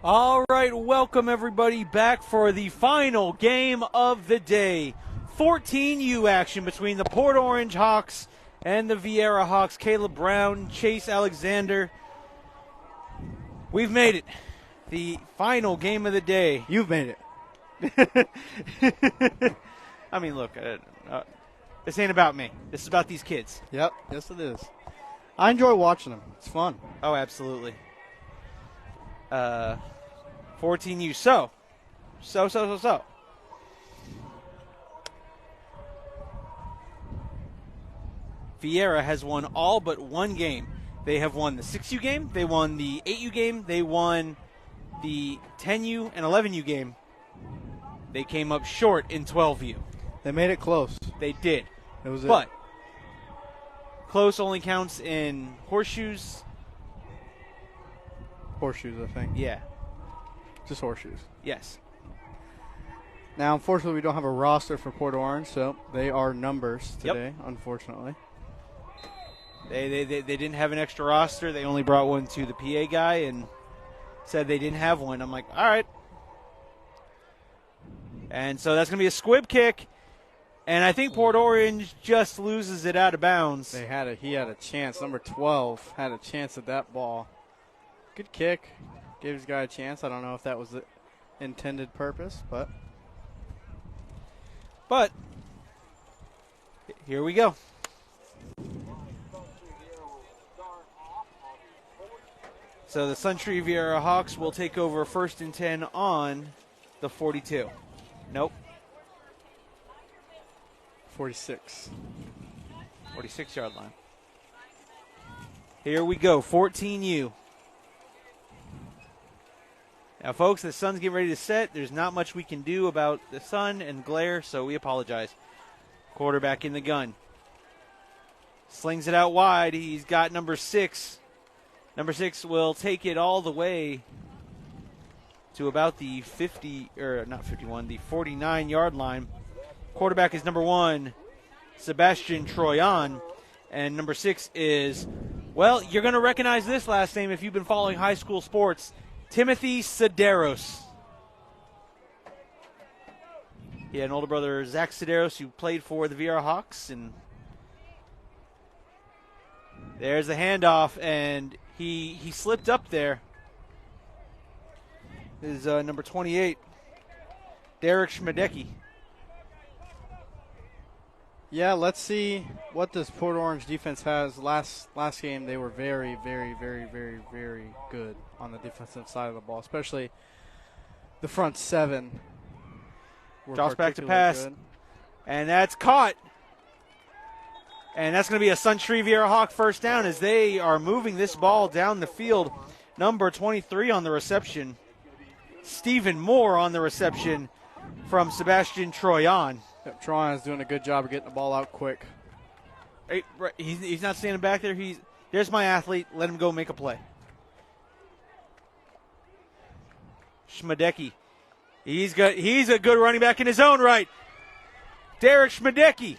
All right, welcome everybody back for the final game of the day. 14U action between the Port Orange Hawks and the Viera Hawks. Caleb Brown, Chase Alexander. We've made it. The final game of the day. You've made it. I mean, look, this ain't about me. This is about these kids. Yep, yes it is. I enjoy watching them. It's fun. Oh, absolutely. 14U. So. Viera has won all but one game. They have won the 6U game, they won the 8U game, they won the 10U and 11U game. They came up short in 12U. They made it close. They did. But close only counts in horseshoes. Horseshoes, I think. Yeah. Just horseshoes. Yes. Now, unfortunately, we don't have a roster for Port Orange, so they are numbers today, unfortunately. They didn't have an extra roster. They only brought one to the PA guy and said they didn't have one. I'm like, all right. And so that's going to be a squib kick. And I think Port Orange just loses it out of bounds. He had a chance. Number 12 had a chance at that ball. Good kick. Gave his guy a chance. I don't know if that was the intended purpose, but here we go. So the Suntree Viera Hawks will take over 1st and 10 on the 42. Nope. 46. 46-yard line. Here we go, 14U. Now, folks, the sun's getting ready to set. There's not much we can do about the sun and glare, so we apologize. Quarterback in the gun. Slings it out wide. He's got number 6. Number 6 will take it all the way to about the 49-yard line. Quarterback is number 1, Sebastian Troyan. And number 6 is, well, you're going to recognize this last name if you've been following high school sports, Timothy Sedaros. He had an older brother, Zach Sedaros, who played for the Viera Hawks. And there's the handoff, and he slipped up there. This is number 28, Derek Schmedecki. Yeah, let's see what this Port Orange defense has. Last game, they were very, very, very, very, very good on the defensive side of the ball, especially the front 7. Drops back to pass, good. And that's caught. And that's going to be a Suntree Viera Hawk first down as they are moving this ball down the field. Number 23 on the reception, Stephen Moore on the reception from Sebastian Troyan. Yep, Troyan is doing a good job of getting the ball out quick. Hey, he's not standing back there. There's my athlete. Let him go make a play. Schmedecki. He's a good running back in his own right. Derek Schmedecki.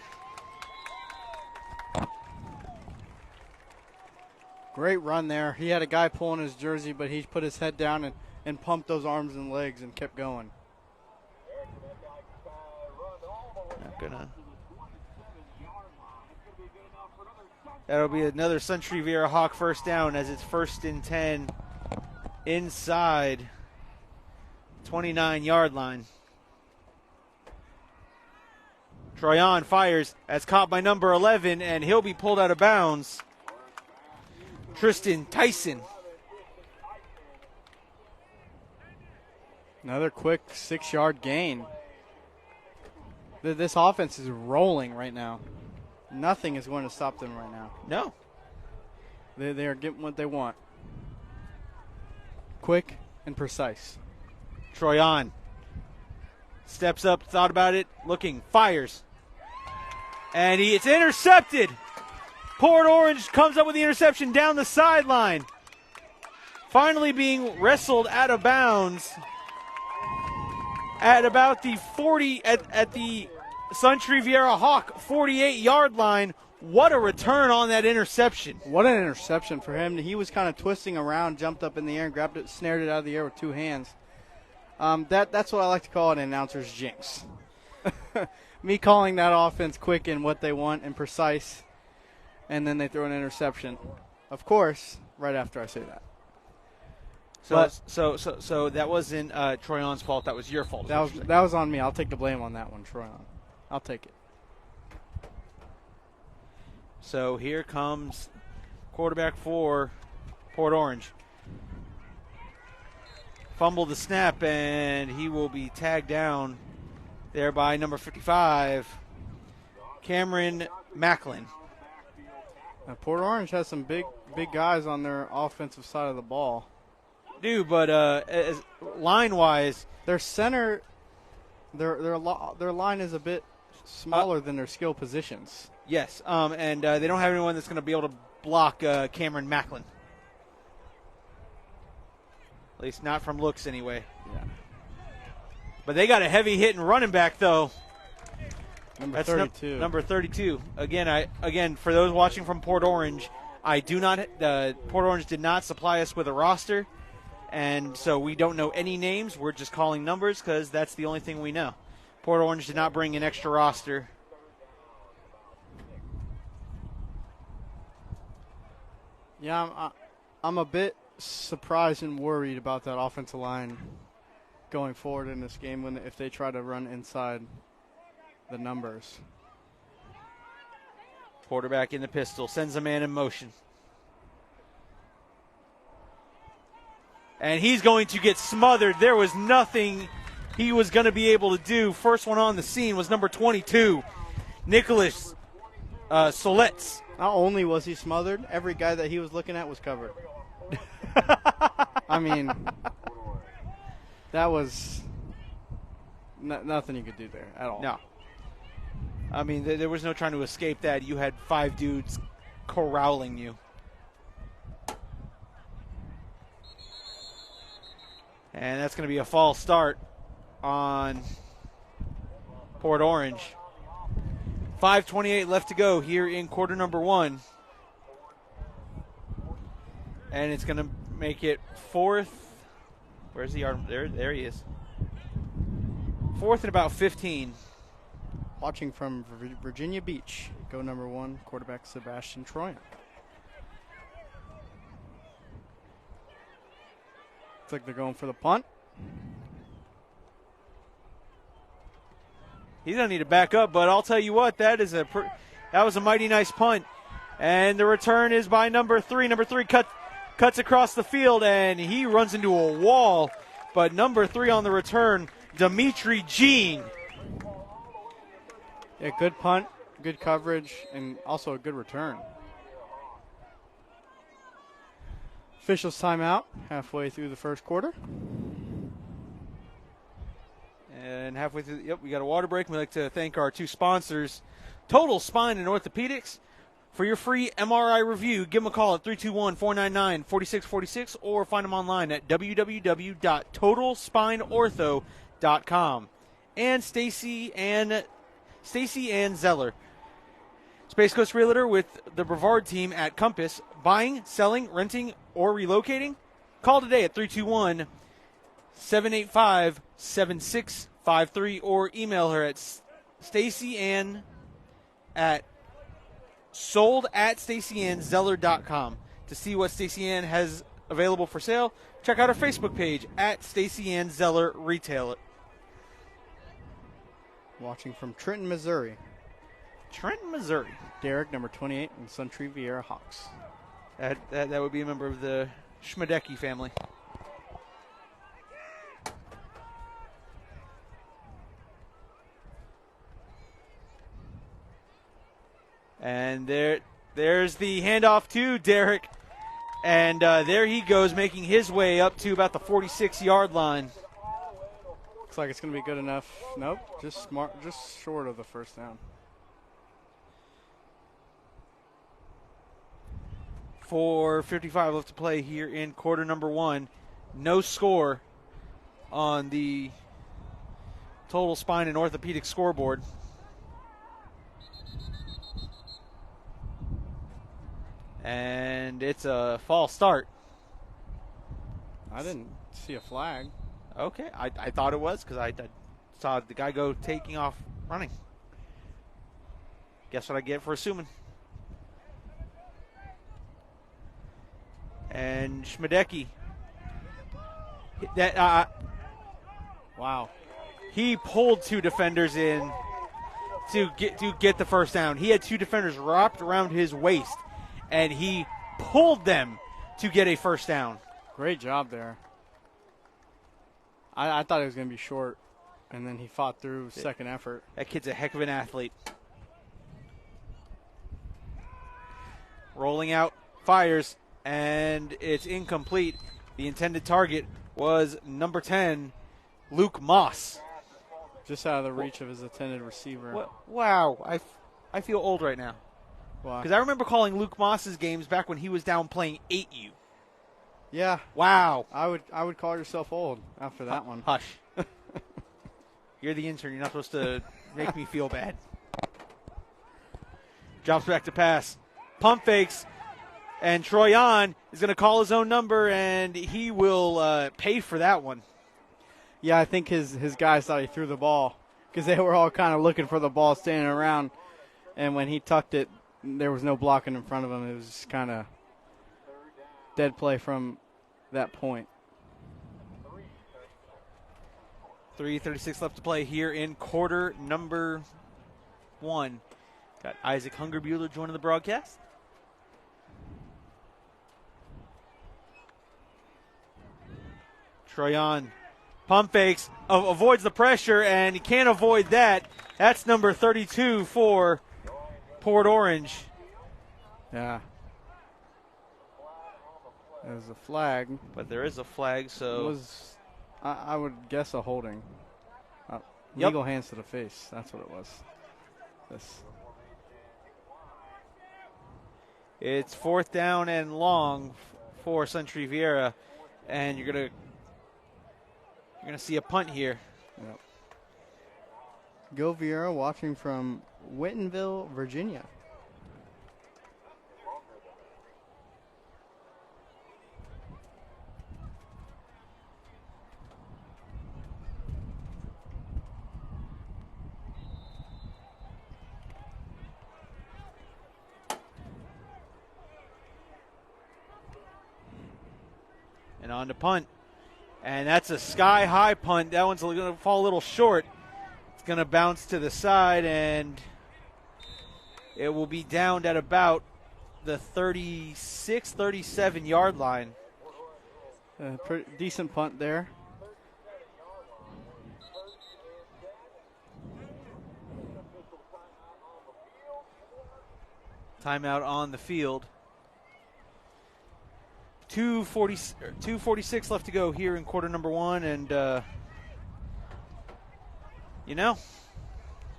Great run there. He had a guy pulling his jersey, but he put his head down and pumped those arms and legs and kept going. That'll be another Suntree Viera Hawk first down as it's 1st and 10 inside 29-yard line. Troyan fires as caught by number 11, and he'll be pulled out of bounds. Tristan Tyson. Another quick 6-yard gain. This offense is rolling right now. Nothing is going to stop them right now. No. They are getting what they want. Quick and precise. Troyan steps up, thought about it, looking, fires. And it's intercepted. Port Orange comes up with the interception down the sideline. Finally being wrestled out of bounds at about the 40, at the Suntree Viera Hawk 48-yard line. What a return on that interception. What an interception for him. He was kind of twisting around, jumped up in the air and grabbed it, snared it out of the air with 2 hands. That's what I like to call an announcer's jinx. Me calling that offense quick and what they want and precise, and then they throw an interception. Of course, right after I say that. So that wasn't Troyon's fault. That was your fault. That was on me. I'll take the blame on that one, Troyon. I'll take it. So here comes quarterback for Port Orange. Fumble the snap, and he will be tagged down there by number 55, Cameron Macklin. Now, Port Orange has some big guys on their offensive side of the ball. But line-wise, their center, their line is a bit smaller than their skill positions. Yes, and they don't have anyone that's going to be able to block Cameron Macklin. At least not from looks, anyway. Yeah. But they got a heavy hitting running back, though. Number 32. Number 32. Again, for those watching from Port Orange, Port Orange did not supply us with a roster, and so we don't know any names. We're just calling numbers because that's the only thing we know. Port Orange did not bring an extra roster. Yeah, I'm a bit surprised and worried about that offensive line going forward in this game if they try to run inside the numbers. Quarterback in the pistol, sends a man in motion. And he's going to get smothered. There was nothing he was going to be able to do. First one on the scene was number 22, Nicholas Soletz. Not only was he smothered, every guy that he was looking at was covered. I mean, that was nothing you could do there at all. No. I mean, there was no trying to escape that. You had 5 dudes corralling you. And that's going to be a false start on Port Orange. 5:28 left to go here in quarter number 1. And it's going to make it 4th. Where's the yard? There he is. 4th and about 15. Watching from Virginia Beach, go number 1, quarterback Sebastian Troyan. Looks like they're going for the punt. He's going to need to back up, but I'll tell you what, that was a mighty nice punt. And the return is by number 3. Number 3 cuts across the field, and he runs into a wall. But number 3 on the return, Dimitri Jean. Yeah, good punt, good coverage, and also a good return. Officials timeout halfway through the first quarter. And halfway through, we got a water break. We'd like to thank our 2 sponsors, Total Spine and Orthopedics. For your free MRI review, give them a call at 321-499-4646 or find them online at www.totalspineortho.com. And Stacy Ann Zeller, Space Coast Realtor with the Brevard team at Compass. Buying, selling, renting, or relocating? Call today at 321-785-7653 or email her at StacyAnn at sold@StacyAnnZeller.com. To see what Stacy Ann has available for sale, check out our Facebook page at Stacy Ann Zeller Retailer. Watching from Trenton, Missouri. Derek, number 28, and Suntree Viera Hawks. That would be a member of the Schmedecki family. And there's the handoff to Derek. And there he goes, making his way up to about the 46-yard line. Looks like it's going to be good enough. Nope, just short of the first down. 4:55 left to play here in quarter number 1. No score on the Total Spine and Orthopedic scoreboard. And it's a false start. I didn't see a flag. Okay, I thought it was because I saw the guy go taking off running. Guess what I get for assuming. And Schmidecki. Wow. He pulled 2 defenders in to get the first down. He had 2 defenders wrapped around his waist, and he pulled them to get a first down. Great job there. I thought he was going to be short, and then he fought through second effort. That kid's a heck of an athlete. Rolling out, fires, and it's incomplete. The intended target was number 10, Luke Moss. Just out of the reach of his intended receiver. Wow, I feel old right now. Why? Because I remember calling Luke Moss's games back when he was down playing 8U. Yeah. Wow. I would call yourself old after that one. Hush. You're the intern. You're not supposed to make me feel bad. Drops back to pass. Pump fakes. And Troyan is going to call his own number, and he will pay for that one. Yeah, I think his guys thought he threw the ball because they were all kind of looking for the ball standing around. And when he tucked it, there was no blocking in front of him. It was just kind of dead play from that point. 3:36 left to play here in quarter number 1. Got Isaac Hungerbuehler joining the broadcast. Troyan pump fakes, avoids the pressure, and he can't avoid that. That's number 32 for Port Orange. Yeah. There's a flag. But there is a flag, so. It was, I would guess, a holding. Legal hands to the face. That's what it was. It's 4th down and long for Suntree Viera, and you're gonna see a punt here. Yep. Go Viera, watching from Whittenville, Virginia. And on to punt. And that's a sky-high punt. That one's going to fall a little short. It's going to bounce to the side, and it will be downed at about the 36, 37-yard line. Pretty decent punt there. Timeout on the field. 2:46 left to go here in quarter number 1, and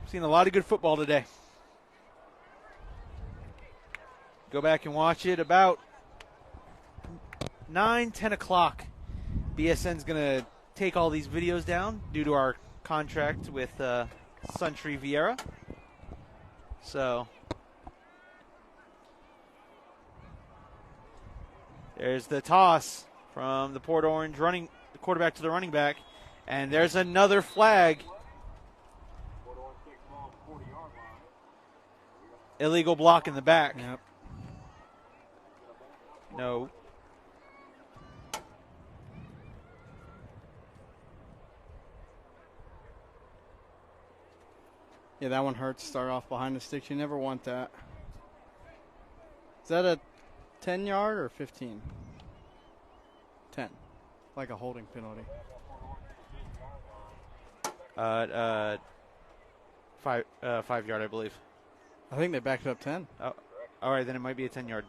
seen a lot of good football today. Go back and watch it about 9, 10 o'clock. BSN's going to take all these videos down due to our contract with Suntree Viera. So there's the toss from the Port Orange the quarterback to the running back. And there's another flag. Illegal block in the back. Yep. No. Yeah, that one hurts. Start off behind the sticks. You never want that. Is that a 10-yard or 15? 10. Like a holding penalty. 5-yard, I believe. I think they backed it up 10. Oh, all right, then it might be a 10-yard.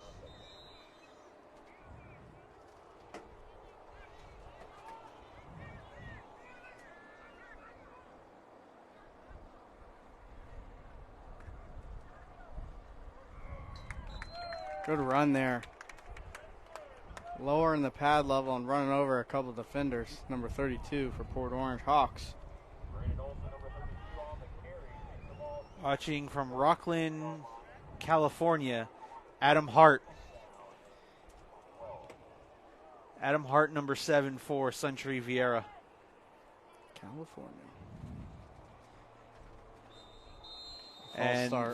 Good run there. Lowering the pad level and running over a couple of defenders. Number 32 for Port Orange Hawks. Watching from Rockland, California, Adam Hart Adam Hart, number 7 for Suntree Viera. California.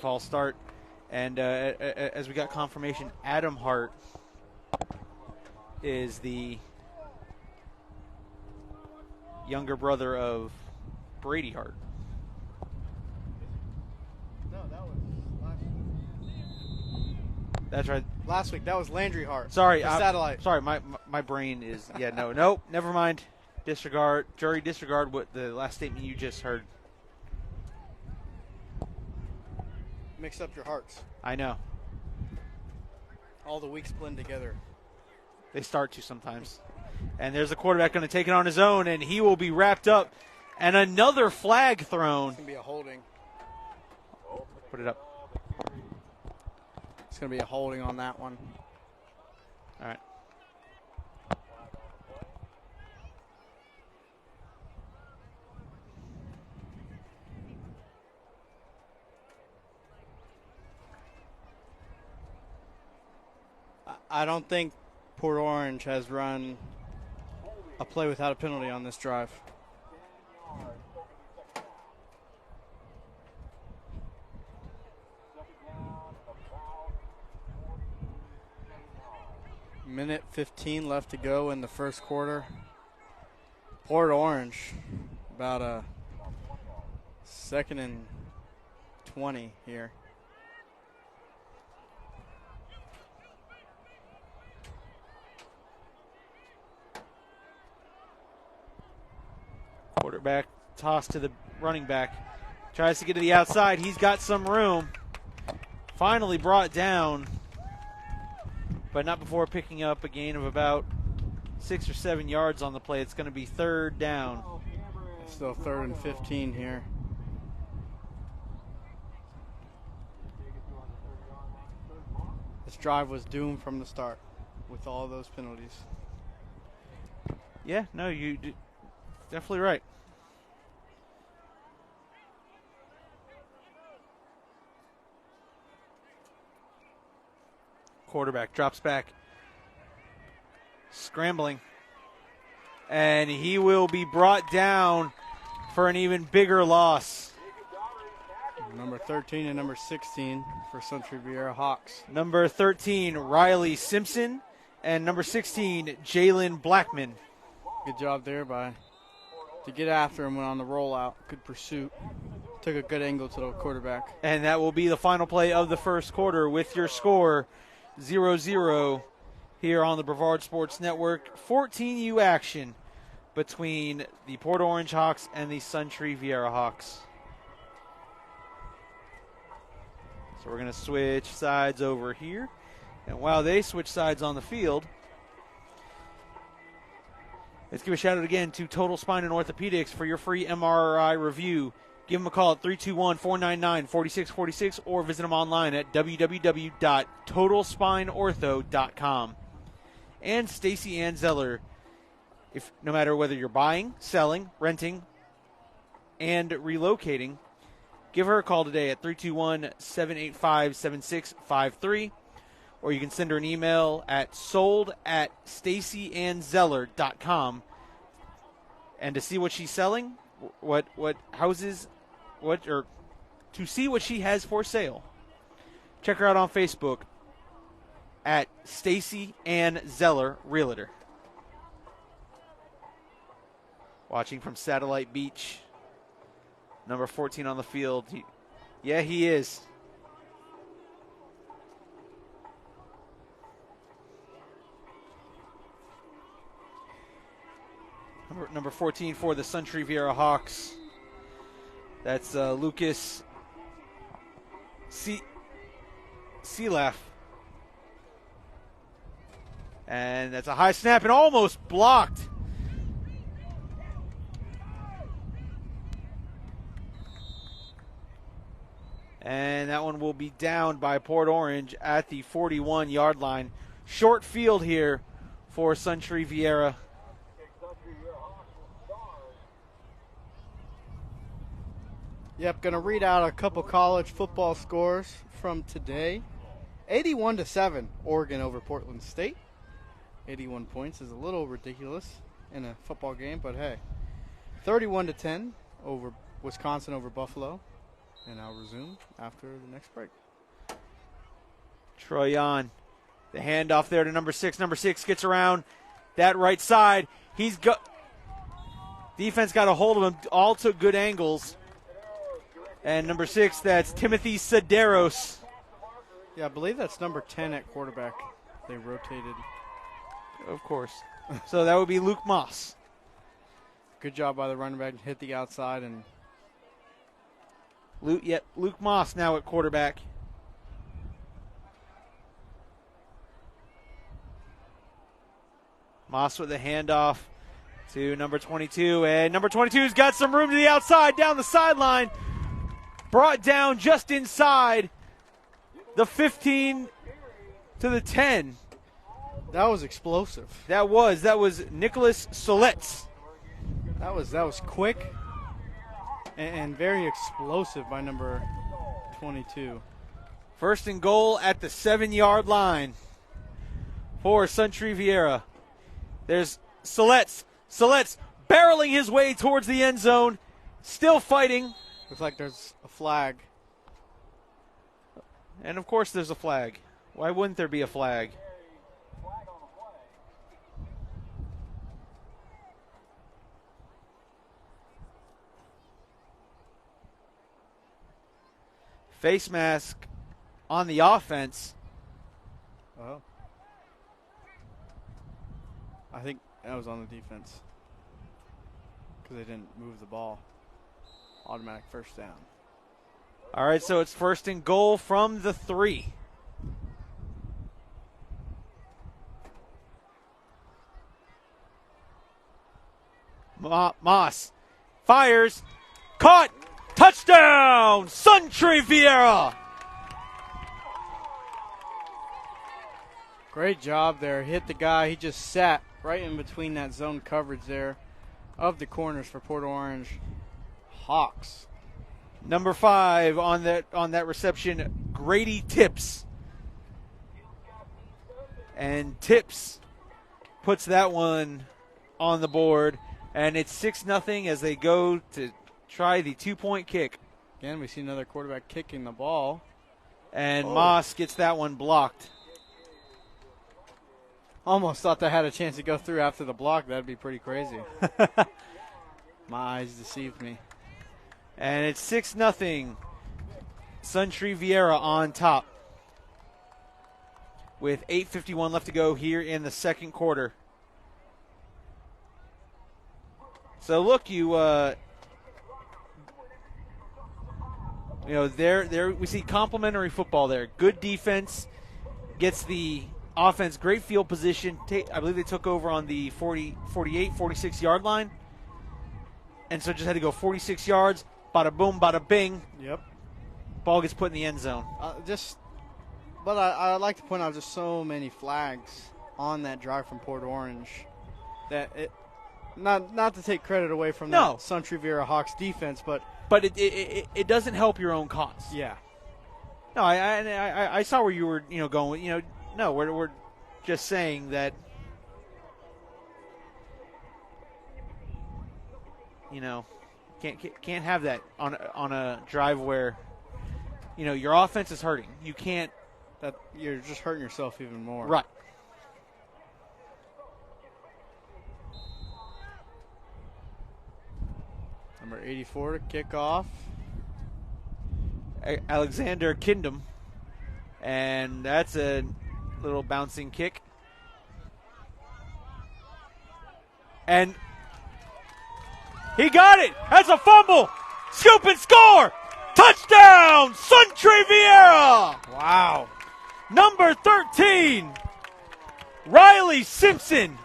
False start. And as we got confirmation, Adam Hart is the younger brother of Brady Hart. No, that was last week. That's right. Last week, that was Landry Hart. Sorry, Satellite. Sorry, my brain is nope, never mind. Disregard, jury, disregard what the last statement you just heard. Mix up your hearts. I know. All the weeks blend together. They start to sometimes. And there's a quarterback going to take it on his own, and he will be wrapped up. And another flag thrown. It's going to be a holding. Put it up. It's going to be a holding on that one. All right. I don't think Port Orange has run a play without a penalty on this drive. Minute 15 left to go in the first quarter. Port Orange, about a 2nd and 20 here. Quarterback toss to the running back. Tries to get to the outside. He's got some room. Finally brought down, but not before picking up a gain of about 6 or 7 yards on the play. It's going to be 3rd down. Still 3rd and 15 here. This drive was doomed from the start with all those penalties. Yeah, no, you definitely right. Quarterback drops back, scrambling, and he will be brought down for an even bigger loss. Number 13 and number 16 for Suntree Viera Hawks. Number 13, Riley Simpson, and number 16, Jalen Blackman. Good job there to get after him when on the rollout. Good pursuit. Took a good angle to the quarterback. And that will be the final play of the first quarter with your score 0-0 here on the Brevard Sports Network. 14U action between the Port Orange Hawks and the Suntree Viera Hawks. So we're going to switch sides over here. And while they switch sides on the field, let's give a shout out again to Total Spine and Orthopedics for your free MRI review. Give them a call at 321-499-4646 or visit them online at www.totalspineortho.com. And Stacy Ann Zeller, no matter whether you're buying, selling, renting, and relocating, give her a call today at 321-785-7653, or you can send her an email at sold@stacyannzeller.com. And to see what she's selling, what houses, to see what she has for sale, check her out on Facebook at Stacy Ann Zeller Realtor. Watching from Satellite Beach, number 14 on the field. He is. Number 14 for the Suntree Viera Hawks. That's Lucas Sealaf. And that's a high snap and almost blocked. And that one will be down by Port Orange at the 41-yard line. Short field here for Suntree Viera. Yep, going to read out a couple college football scores from today. 81-7, Oregon over Portland State. 81 points is a little ridiculous in a football game, but hey. 31-10 over Wisconsin over Buffalo. And I'll resume after the next break. Troyan, the handoff there to number 6. Number 6 gets around that right side. Defense got a hold of him. All took good angles. And number 6, that's Timothy Sederos. Yeah, I believe that's number 10 at quarterback. They rotated. Of course. So that would be Luke Moss. Good job by the running back. Hit the outside. And Luke Moss now at quarterback. Moss with the handoff to number 22. And number 22's got some room to the outside, down the sideline. Brought down just inside the 15 to the 10. That was explosive. That was Nicholas Soletz. That was quick and very explosive by number 22. First and goal at the 7-yard line for Suntree Viera. There's Soletz. Soletz barreling his way towards the end zone. Still fighting. Looks like there's a flag. And of course there's a flag. Why wouldn't there be a flag? Face mask on the offense. Oh. I think that was on the defense because they didn't move the ball. Automatic first down. All right, so it's first and goal from the 3. Moss fires. Caught. Touchdown, Suntree Viera. Great job there. Hit the guy. He just sat right in between that zone coverage there of the corners for Port Orange Hawks. Number 5 on that reception, Grady Tips. And Tips puts that one on the board. And it's 6-0 as they go to try the 2-point kick. Again, we see another quarterback kicking the ball. And Moss gets that one blocked. Almost thought they had a chance to go through after the block. That'd be pretty crazy. My eyes deceived me. And it's 6-0. Suntree Viera on top. With 8:51 left to go here in the second quarter. So look, there we see complimentary football there. Good defense gets the offense great field position. I believe they took over on the 48, 46-yard line. And so just had to go 46 yards. Bada boom, bada bing. Yep. Ball gets put in the end zone. But I'd like to point out just so many flags on that drive from Port Orange that it, not to take credit away from that Suntree Viera Hawks defense, but it doesn't help your own cause. Yeah. No, I saw where you were going. No, we're just saying that can't have that on a drive where your offense is hurting. You can't. That you're just hurting yourself even more. Right. Number 84 to kick off. Alexander Kindom. And that's a little bouncing kick. And he got it. That's a fumble. Scoop and score. Touchdown, Suntree Viera. Wow. Number 13, Riley Simpson.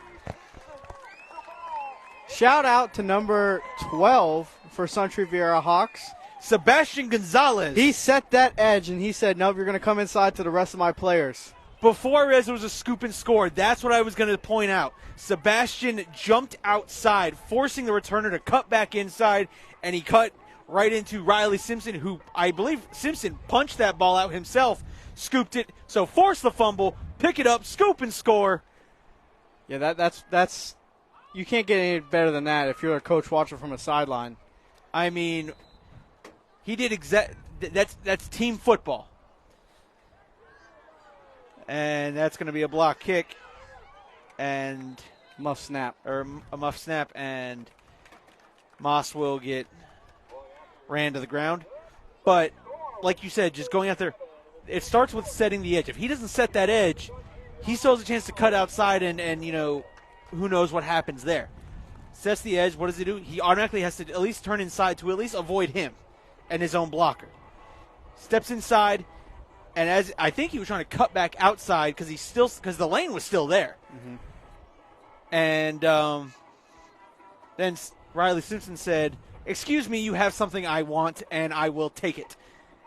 Shout out to number 12 for Suntree Viera Hawks. Sebastian Gonzalez. He set that edge, and he said, nope, you're going to come inside to the rest of my players. Before I realized it was a scoop and score, that's what I was going to point out. Sebastian jumped outside, forcing the returner to cut back inside, and he cut right into Riley Simpson, who I believe Simpson punched that ball out himself, scooped it, so force the fumble, pick it up, scoop and score. Yeah, that's you can't get any better than that if you're a coach watching from a sideline. I mean, he did that's team football. And that's going to be a block kick and muff snap, or a muff snap, and Moss will get ran to the ground. But like you said, just going out there, it starts with setting the edge. If he doesn't set that edge, he still has a chance to cut outside, and you know, who knows what happens there. Sets the edge. What does he do? He automatically has to at least turn inside to at least avoid him and his own blocker. Steps inside, and as I think he was trying to cut back outside because the lane was still there. Mm-hmm. And then Riley Simpson said, "Excuse me, you have something I want, and I will take it."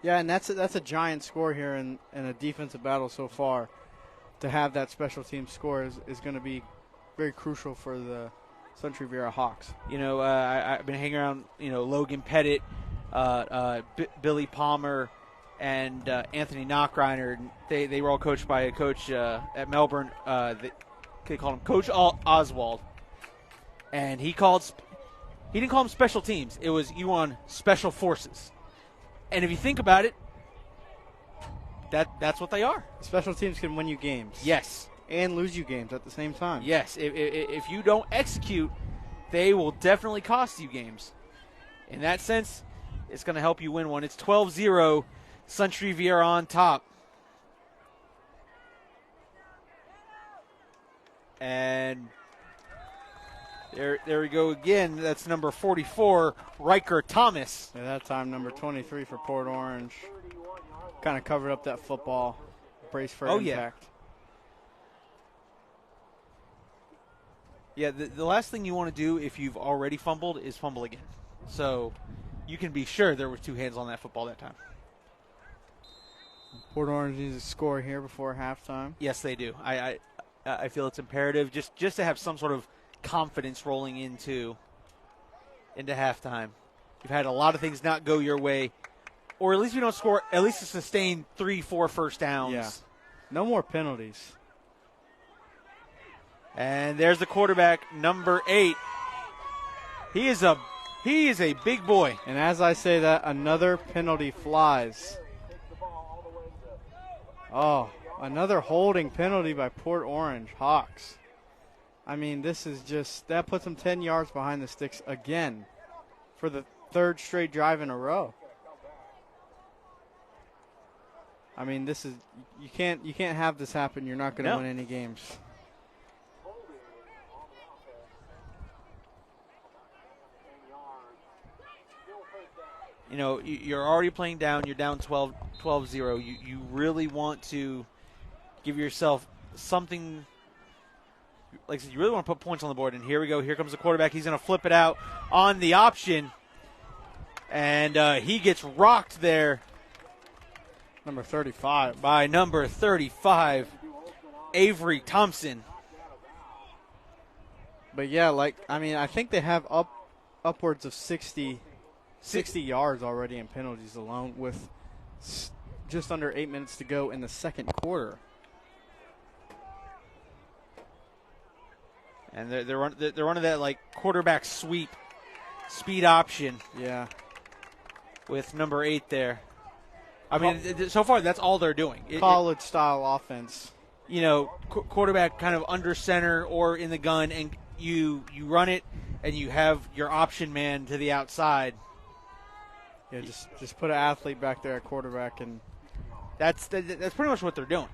Yeah, and that's a giant score here in a defensive battle so far. To have that special team score is going to be very crucial for the Suntree Viera Hawks. You know, I've been hanging around, you know, Logan Pettit, Billy Palmer, and Anthony Knockreiner. They were all coached by a coach at Melbourne. They called him Coach Oswald. And he didn't call them special teams. It was you on special forces. And if you think about it, that's what they are. Special teams can win you games. Yes. And lose you games at the same time. Yes. If you don't execute, they will definitely cost you games. In that sense, it's going to help you win one. It's 12-0, Suntree Viera on top. And there we go again. That's number 44, Riker Thomas. At that time, number 23 for Port Orange. Kind of covered up that football. Brace for impact. Yeah, the last thing you want to do if you've already fumbled is fumble again. So you can be sure there were two hands on that football that time. Port Orange needs to score here before halftime. Yes, they do. I feel it's imperative just to have some sort of confidence rolling into halftime. You've had a lot of things not go your way, or at least you don't score, at least to sustain 3-4 first downs. Yeah. No more penalties. And there's the quarterback, number 8. He is a big boy. And as I say that, another penalty flies. Oh, another holding penalty by Port Orange Hawks. I mean, this is just, that puts them 10 yards behind the sticks again for the third straight drive in a row. I mean, this is, you can't have this happen. You're not going to win any games. You know, you're already playing down. You're down 12-0. You really want to give yourself something. Like I said, you really want to put points on the board. And here we go. Here comes the quarterback. He's going to flip it out on the option. And he gets rocked there. Number 35. By number 35, Avery Thompson. But, yeah, I think they have upwards of 60 yards already in penalties alone with just under 8 minutes to go in the second quarter. And they're running that, like, quarterback sweep speed option. Yeah. With number 8 there. I mean, so far that's all they're doing. College-style offense. You know, quarterback kind of under center or in the gun, and you run it, and you have your option man to the outside. Yeah, just put an athlete back there at quarterback, and that's pretty much what they're doing.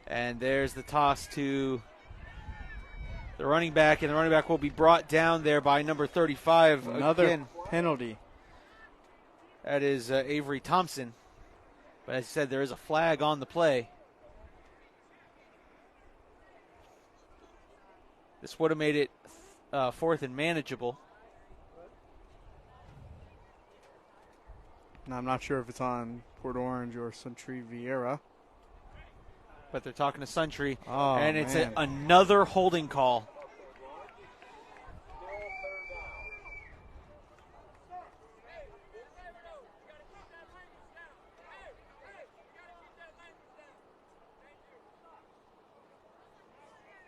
And there's the toss to the running back, and the running back will be brought down there by number 35. Another penalty. That is Avery Thompson. But as I said, there is a flag on the play. This would have made it fourth and manageable. Now, I'm not sure if it's on Port Orange or Suntree Viera. But they're talking to Suntree, and it's another holding call.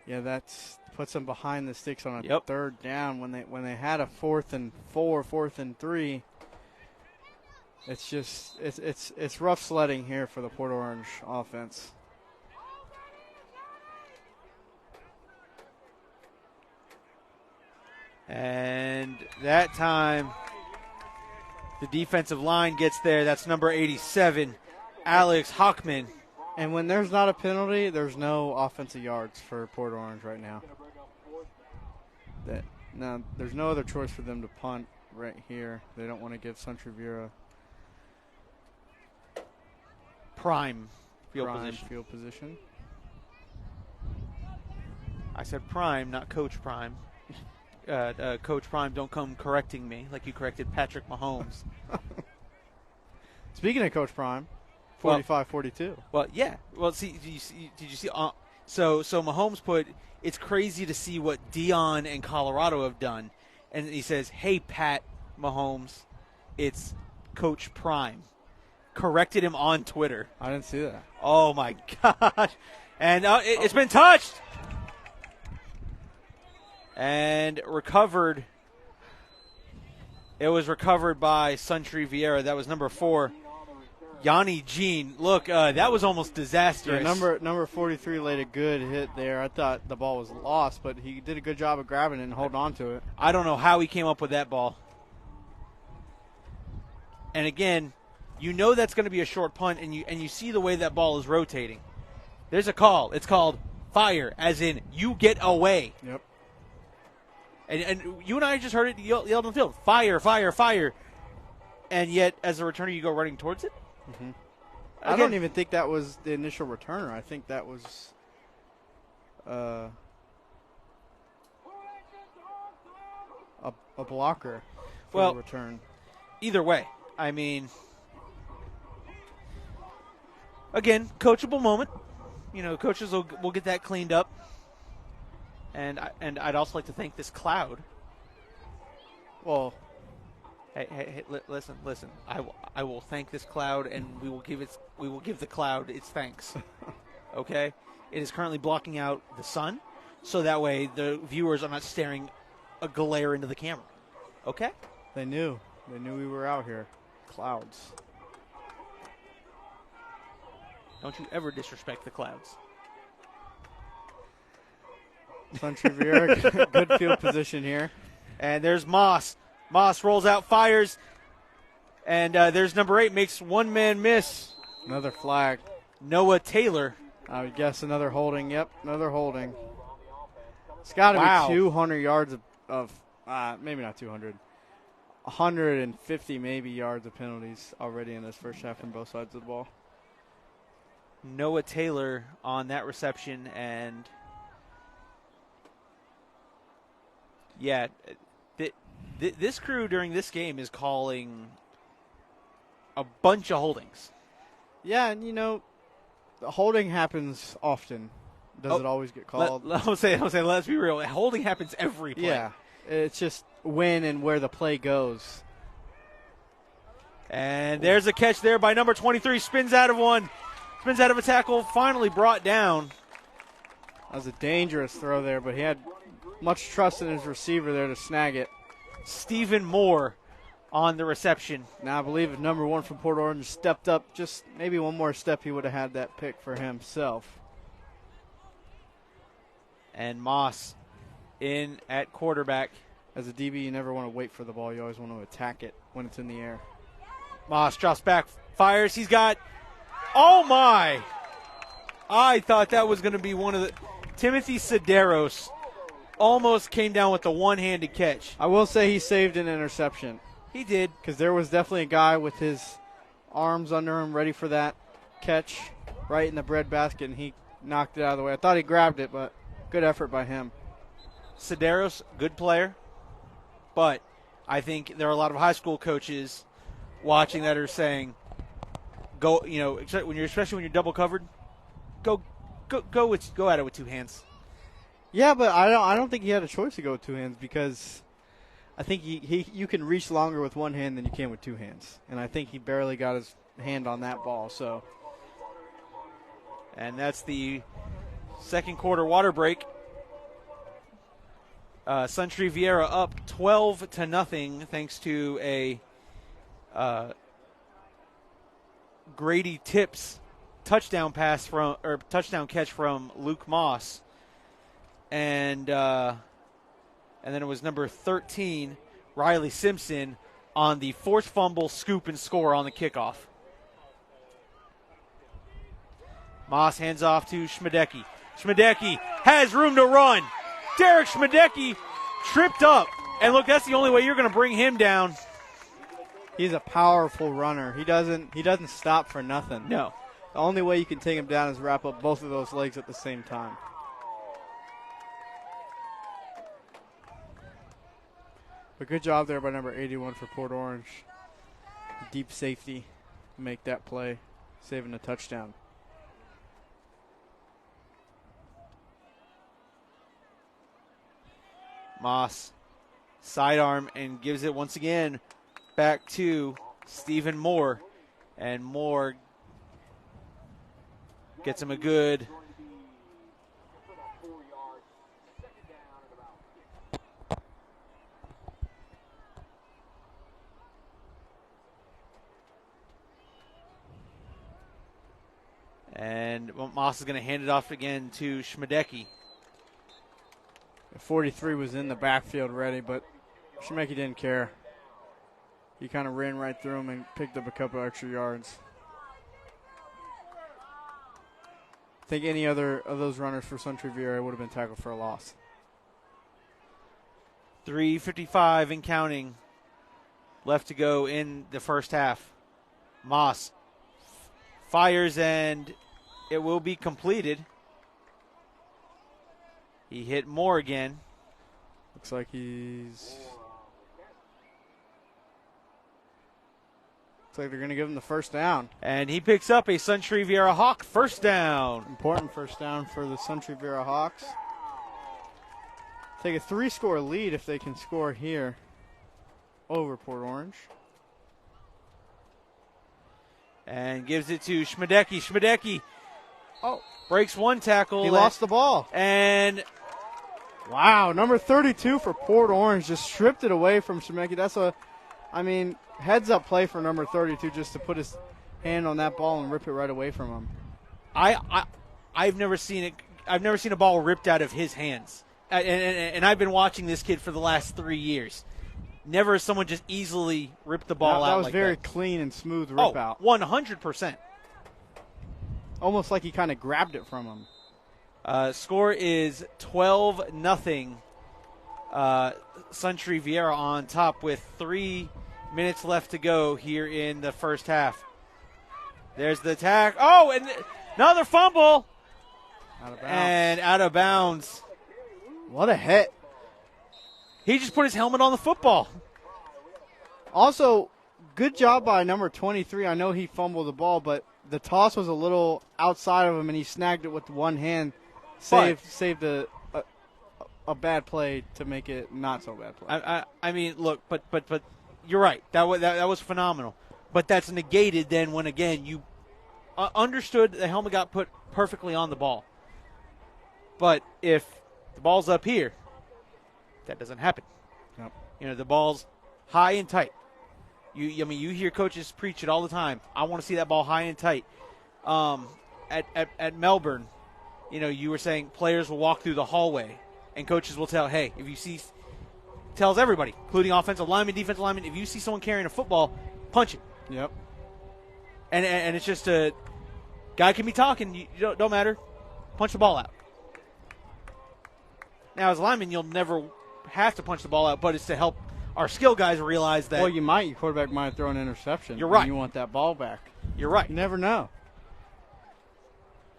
Yeah, that puts them behind the sticks on a third down. When they had a 4th and 4, 4th and 3, it's just it's rough sledding here for the Port Orange offense. And that time, the defensive line gets there. That's number 87, Alex Hockman. And when there's not a penalty, there's no offensive yards for Port Orange right now. Now, there's no other choice for them to punt right here. They don't want to give Suntree Viera prime field position. I said prime, not Coach Prime. Coach Prime, don't come correcting me like you corrected Patrick Mahomes. Speaking of Coach Prime, 45-42. Well, yeah. Well, see, did you see? So Mahomes put, it's crazy to see what Dion and Colorado have done. And he says, hey, Pat Mahomes, it's Coach Prime. Corrected him on Twitter. I didn't see that. Oh, my gosh. And it's been touched. And recovered. It was recovered by Suntree Viera. That was number 4. Yanni Jean. Look, that was almost disastrous. Yeah, number 43 laid a good hit there. I thought the ball was lost, but he did a good job of grabbing it and holding on to it. I don't know how he came up with that ball. And again, you know that's going to be a short punt, and you see the way that ball is rotating. There's a call. It's called fire, as in you get away. Yep. And you and I just heard it yelled on the field, fire, fire, fire. And yet, as a returner, you go running towards it? Mm-hmm. I don't even think that was the initial returner. I think that was a blocker for the return. Either way, I mean, again, coachable moment. You know, coaches will get that cleaned up. And I'd also like to thank this cloud. Well, hey, listen. I will thank this cloud, and we will give the cloud its thanks. Okay, it is currently blocking out the sun, so that way the viewers are not staring a glare into the camera. Okay. They knew we were out here. Clouds. Don't you ever disrespect the clouds. Suntree Viera, good field position here. And there's Moss. Moss rolls out, fires. And there's number 8, makes one man miss. Another flag. Noah Taylor. I would guess another holding. Yep, another holding. It's got to be 200 yards of maybe not 200. 150 maybe yards of penalties already in this first half from both sides of the ball. Noah Taylor on that reception, and yeah, this crew during this game is calling a bunch of holdings. Yeah, and you know, the holding happens often. Does it always get called? I'll say, let's be real. Holding happens every play. Yeah, it's just when and where the play goes. And there's a catch there by number 23. Spins out of one. Spins out of a tackle. Finally brought down. That was a dangerous throw there, but he had much trust in his receiver there to snag it. Stephen Moore on the reception. Now I believe if number 1 from Port Orange stepped up just maybe one more step, he would have had that pick for himself. And Moss in at quarterback. As a DB, you never want to wait for the ball. You always want to attack it when it's in the air. Moss drops back, fires. He's got, oh my! I thought that was going to be one of the, Timothy Sideros almost came down with the one-handed catch. I will say he saved an interception. He did. Because there was definitely a guy with his arms under him ready for that catch right in the breadbasket, and he knocked it out of the way. I thought he grabbed it, but good effort by him. Sideros, good player, but I think there are a lot of high school coaches watching that are saying, go, you know, especially when you're double covered, go at it with two hands. Yeah, but I don't think he had a choice to go with two hands, because I think you can reach longer with one hand than you can with two hands, and I think he barely got his hand on that ball. So, and that's the second quarter water break. Suntree Viera up 12-0 thanks to a Grady Tips touchdown catch from Luke Moss, and then it was number 13 Riley Simpson on the forced fumble, scoop, and score on the kickoff. Moss hands off to Schmidecki. Schmidecki has room to run. Derek Schmidecki tripped up, and look, that's the only way you're going to bring him down. He's a powerful runner. He doesn't stop for nothing. No. The only way you can take him down is wrap up both of those legs at the same time. But good job there by number 81 for Port Orange. Deep safety to make that play, saving a touchdown. Moss sidearm and gives it once again back to Stephen Moore. And Moore gets him a good and Moss is going to hand it off again to Schmidecki. 43 was in the backfield ready, but Schmidecki didn't care. He kind of ran right through him and picked up a couple extra yards. I think any other of those runners for Suntree Viera would have been tackled for a loss. 3:55 and counting left to go in the first half. Moss fires and it will be completed. He hit Moore again. Looks like they're going to give him the first down. And he picks up a Suntree Viera Hawk first down. Important first down for the Suntree Viera Hawks. Take a 3-score lead if they can score here over Port Orange. And gives it to Schmidecki. Schmidecki breaks one tackle. He lost the ball. And wow, number 32 for Port Orange just stripped it away from Schmidecki. That's heads up play for number 32 just to put his hand on that ball and rip it right away from him. I've never seen it. I've never seen a ball ripped out of his hands. And I've been watching this kid for the last 3 years. Never has someone just easily ripped the ball out. That was like very that. Clean and smooth rip out. 100%. Almost like he kind of grabbed it from him. Score is 12-0. Suntree Viera on top with 3 minutes left to go here in the first half. There's the attack. Oh, and another fumble. Out of bounds. And out of bounds. What a hit. He just put his helmet on the football. Also, good job by number 23. I know he fumbled the ball, but the toss was a little outside of him, and he snagged it with one hand. Saved a bad play to make it not so bad play. I mean, look, but you're right. That was phenomenal. But that's negated then when, again, you understood the helmet got put perfectly on the ball. But if the ball's up here, that doesn't happen. Yep. You know, the ball's high and tight. You hear coaches preach it all the time. I want to see that ball high and tight. At Melbourne, you were saying players will walk through the hallway, and coaches will tell, hey, if you see, tells everybody, including offensive linemen, defensive linemen, if you see someone carrying a football, punch it. Yep. And it's just a guy can be talking, you don't matter, punch the ball out. Now, as a lineman, you'll never have to punch the ball out, but it's to help our skill guys realize that. Well, your quarterback might throw an interception. You're right. You want that ball back. You're right. You never know.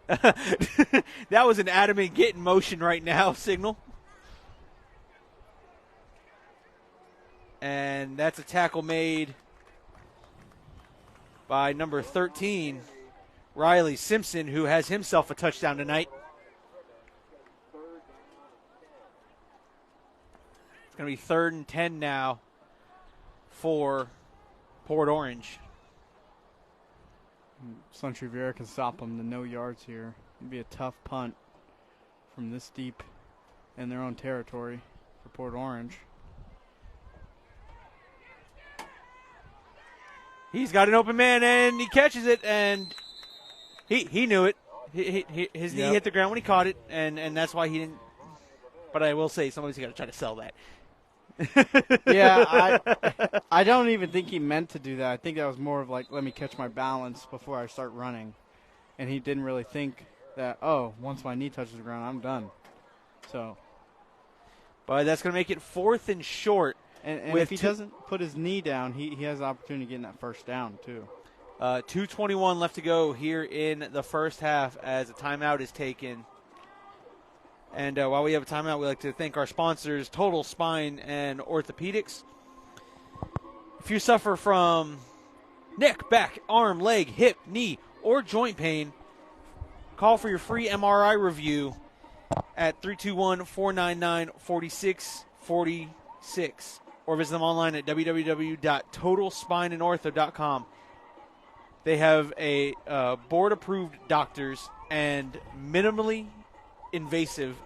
That was an adamant get in motion right now signal. And that's a tackle made by number 13, Riley Simpson, who has himself a touchdown tonight. It's going to be 3rd and 10 now for Port Orange. Suntree Viera can stop them to no yards here. It'd be a tough punt from this deep in their own territory. for Port Orange. He's got an open man, and he catches it, and he knew it. His knee hit the ground when he caught it, and that's why he didn't. But I will say, somebody's got to try to sell that. Yeah, I don't even think he meant to do that. I think that was more of like, let me catch my balance before I start running. And he didn't really think that, oh, once my knee touches the ground, I'm done. So, but that's going to make it 4th and short. And if he doesn't put his knee down, he has the opportunity to get in that first down, too. 2:21 left to go here in the first half as a timeout is taken. And while we have a timeout, we'd like to thank our sponsors, Total Spine and Orthopedics. If you suffer from neck, back, arm, leg, hip, knee, or joint pain, call for your free MRI review at 321-499-4646 or visit them online at www.totalspineandortho.com. They have a board-approved doctors and minimally invasive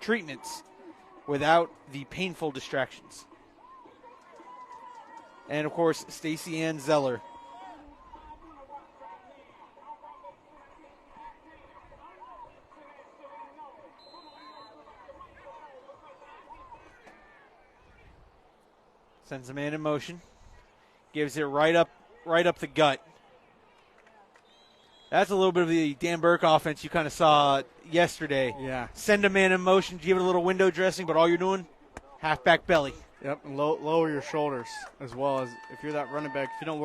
treatments without the painful distractions. And, of course, Stacey Ann Zeller. Sends a man in motion. Gives it right up the gut. That's a little bit of the Dan Burke offense you kind of saw yesterday. Yeah. Send a man in motion, give it a little window dressing, but all you're doing, halfback belly. Yep, and lower your shoulders as well. As if you're that running back, if you don't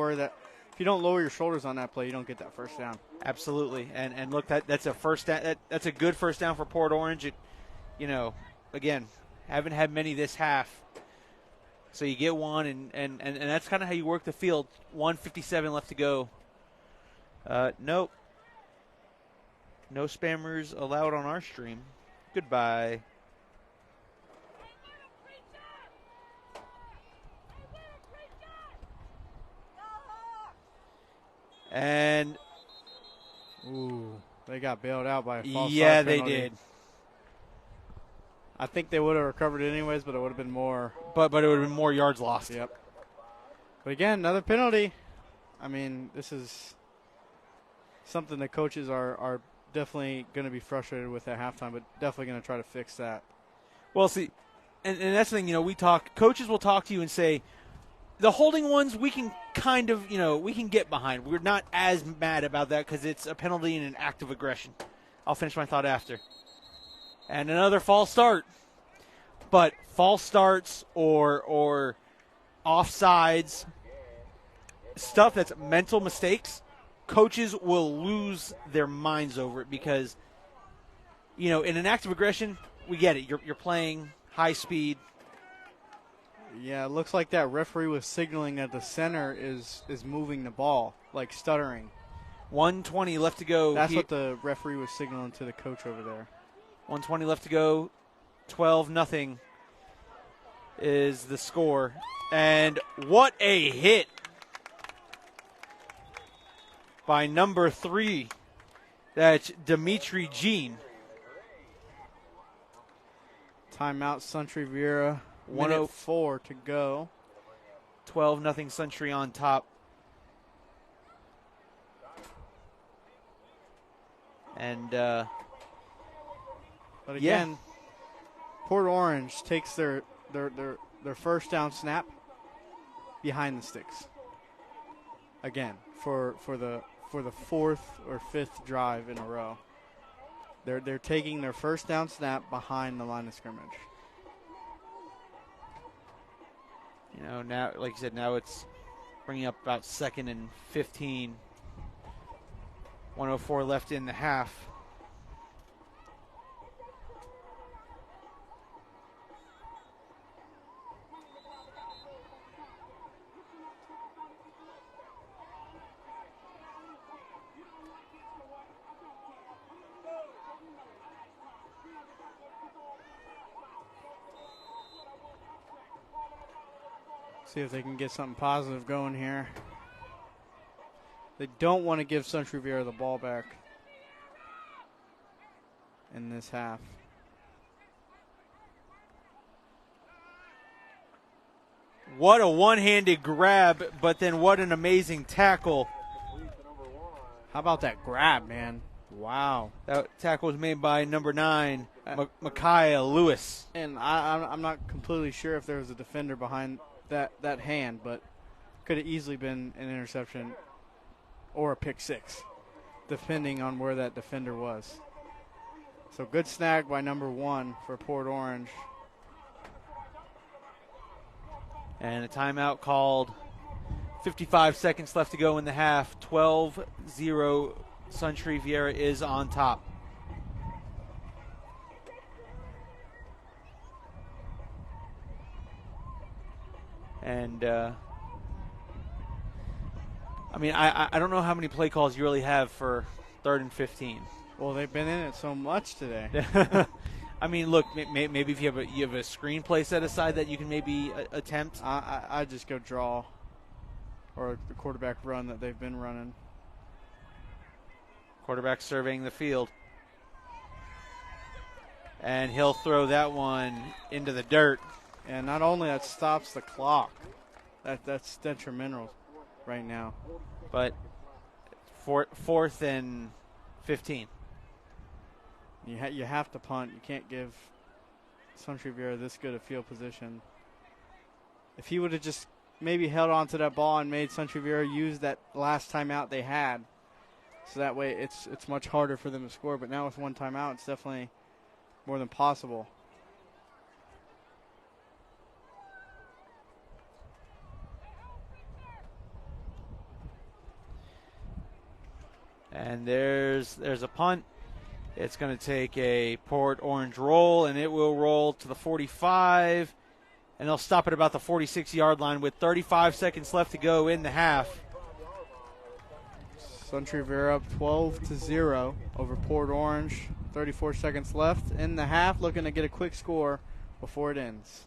lower your shoulders on that play, you don't get that first down. Absolutely, and look, that's a first down. That's a good first down for Port Orange. Again, haven't had many this half, so you get one, and that's kind of how you work the field. 1:57 left to go. Nope. No spammers allowed on our stream. Goodbye. And they got bailed out by a false start penalty. They did. I think they would have recovered it anyways, but it would have been more. But it would have been more yards lost. Yep. But again, another penalty. I mean, this is something that coaches are definitely going to be frustrated with at halftime, but definitely going to try to fix that. Well, see, and that's the thing, coaches will talk to you and say, the holding ones, we can kind of, we can get behind. We're not as mad about that because it's a penalty and an act of aggression. I'll finish my thought after. And another false start. But false starts or offsides, stuff that's mental mistakes, coaches will lose their minds over it because, in an act of aggression, we get it. You're playing high speed. Yeah, it looks like that referee was signaling that the center is moving the ball, like stuttering. 1:20 left to go. That's what the referee was signaling to the coach over there. 1:20 left to go. 12-0 is the score. And what a hit by number 3. That's Dimitri Jean. Timeout, Suntree Viera. 1:04 to go. 12-0 Suntree on top. And, but again, Port Orange takes their first down snap behind the sticks. Again, for the 4th or 5th drive in a row. They're taking their first down snap behind the line of scrimmage. Now, like you said, now it's bringing up about 2nd and 15. 1:04 left in the half. See if they can get something positive going here. They don't want to give Suntree Viera the ball back. in this half. What a one-handed grab, but then what an amazing tackle. How about that grab, man? Wow. That tackle was made by number 9, Micaiah Lewis. And I'm not completely sure if there was a defender behind that hand, but could have easily been an interception or a pick six, depending on where that defender was. So good snag by number 1 for Port Orange. And a timeout called. 55 seconds left to go in the half. 12-0. Suntree Viera is on top. And, I mean, I don't know how many play calls you really have for 3rd and 15. Well, they've been in it so much today. I mean, look, maybe if you have a screenplay set aside that you can maybe attempt. I just go draw, or the quarterback run that they've been running. Quarterback surveying the field. And he'll throw that one into the dirt. And not only that stops the clock, that's detrimental right now. But 4th and 15. You have to punt. You can't give Suntree Viera this good a field position. If he would have just maybe held on to that ball and made Suntree Viera use that last timeout they had, so that way it's much harder for them to score. But now with one timeout, it's definitely more than possible. And there's a punt. It's going to take a Port Orange roll, and it will roll to the 45, and they'll stop at about the 46-yard line with 35 seconds left to go in the half. Suntree Viera up 12-0 over Port Orange. 34 seconds left in the half, looking to get a quick score before it ends.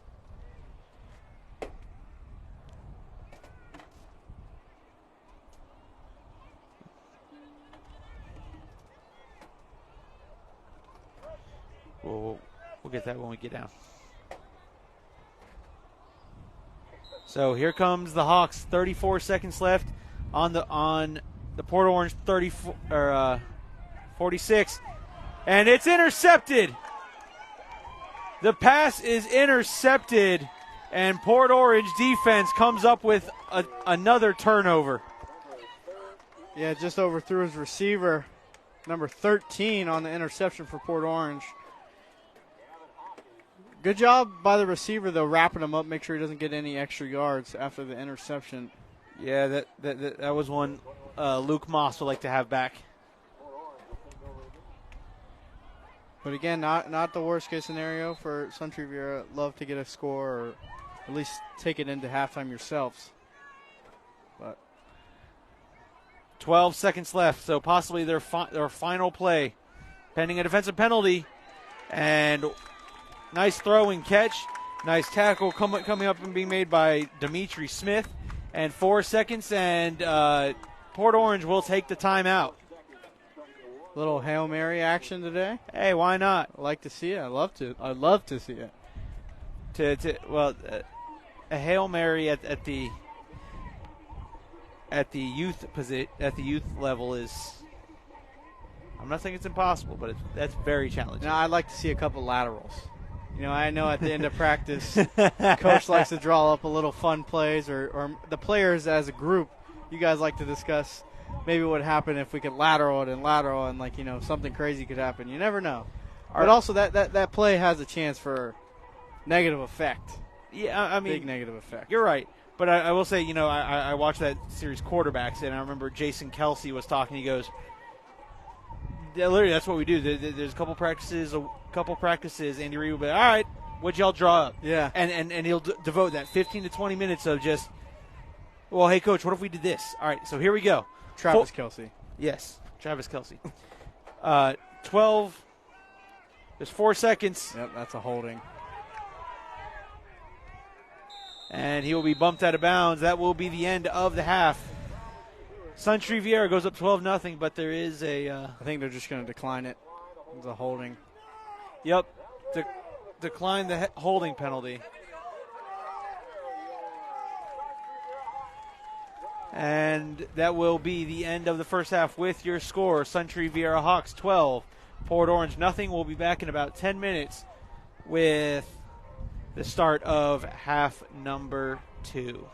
We'll get that when we get down. So here comes the Hawks. 34 seconds left on the Port Orange 46, and it's intercepted. The pass is intercepted, and Port Orange defense comes up with another turnover. Yeah, just overthrew his receiver, number 13, on the interception for Port Orange. Good job by the receiver, though, wrapping him up, make sure he doesn't get any extra yards after the interception. Yeah, that was one Luke Moss would like to have back. But again, not the worst case scenario for Suntree Viera. Love to get a score or at least take it into halftime yourselves. But 12 seconds left, so possibly their final play, pending a defensive penalty, and nice throw and catch. Nice tackle coming up and being made by Dimitri Smith. And 4 seconds, and Port Orange will take the timeout. Little Hail Mary action today. Hey, why not? I like to see it. I'd love to see it. A Hail Mary at the youth level is, I'm not saying it's impossible, but that's very challenging. Now, I'd like to see a couple laterals. You know, I know at the end of practice, coach likes to draw up a little fun plays, or the players as a group, you guys like to discuss maybe what would happen if we could lateral it and like, you know, something crazy could happen. You never know. But also that play has a chance for negative effect. Yeah, I mean, big negative effect. You're right. But I will say, you know, I watched that series Quarterbacks, and I remember Jason Kelsey was talking. He goes, literally, that's what we do. There's a couple practices. Andy Reid will be, all right, what'd y'all draw up? Yeah. And he'll devote that 15 to 20 minutes of just, well, hey, coach, what if we did this? All right, so here we go. Travis Kelsey. Yes, Travis Kelsey. 12. There's 4 seconds. Yep, that's a holding. And he will be bumped out of bounds. That will be the end of the half. Suntree Viera goes up 12-0, but there is a... I think they're just going to decline it. It's a holding. Yep. Decline the holding penalty. And that will be the end of the first half with your score. Suntree Viera Hawks 12, Port Orange nothing. We'll be back in about 10 minutes with the start of half number 2.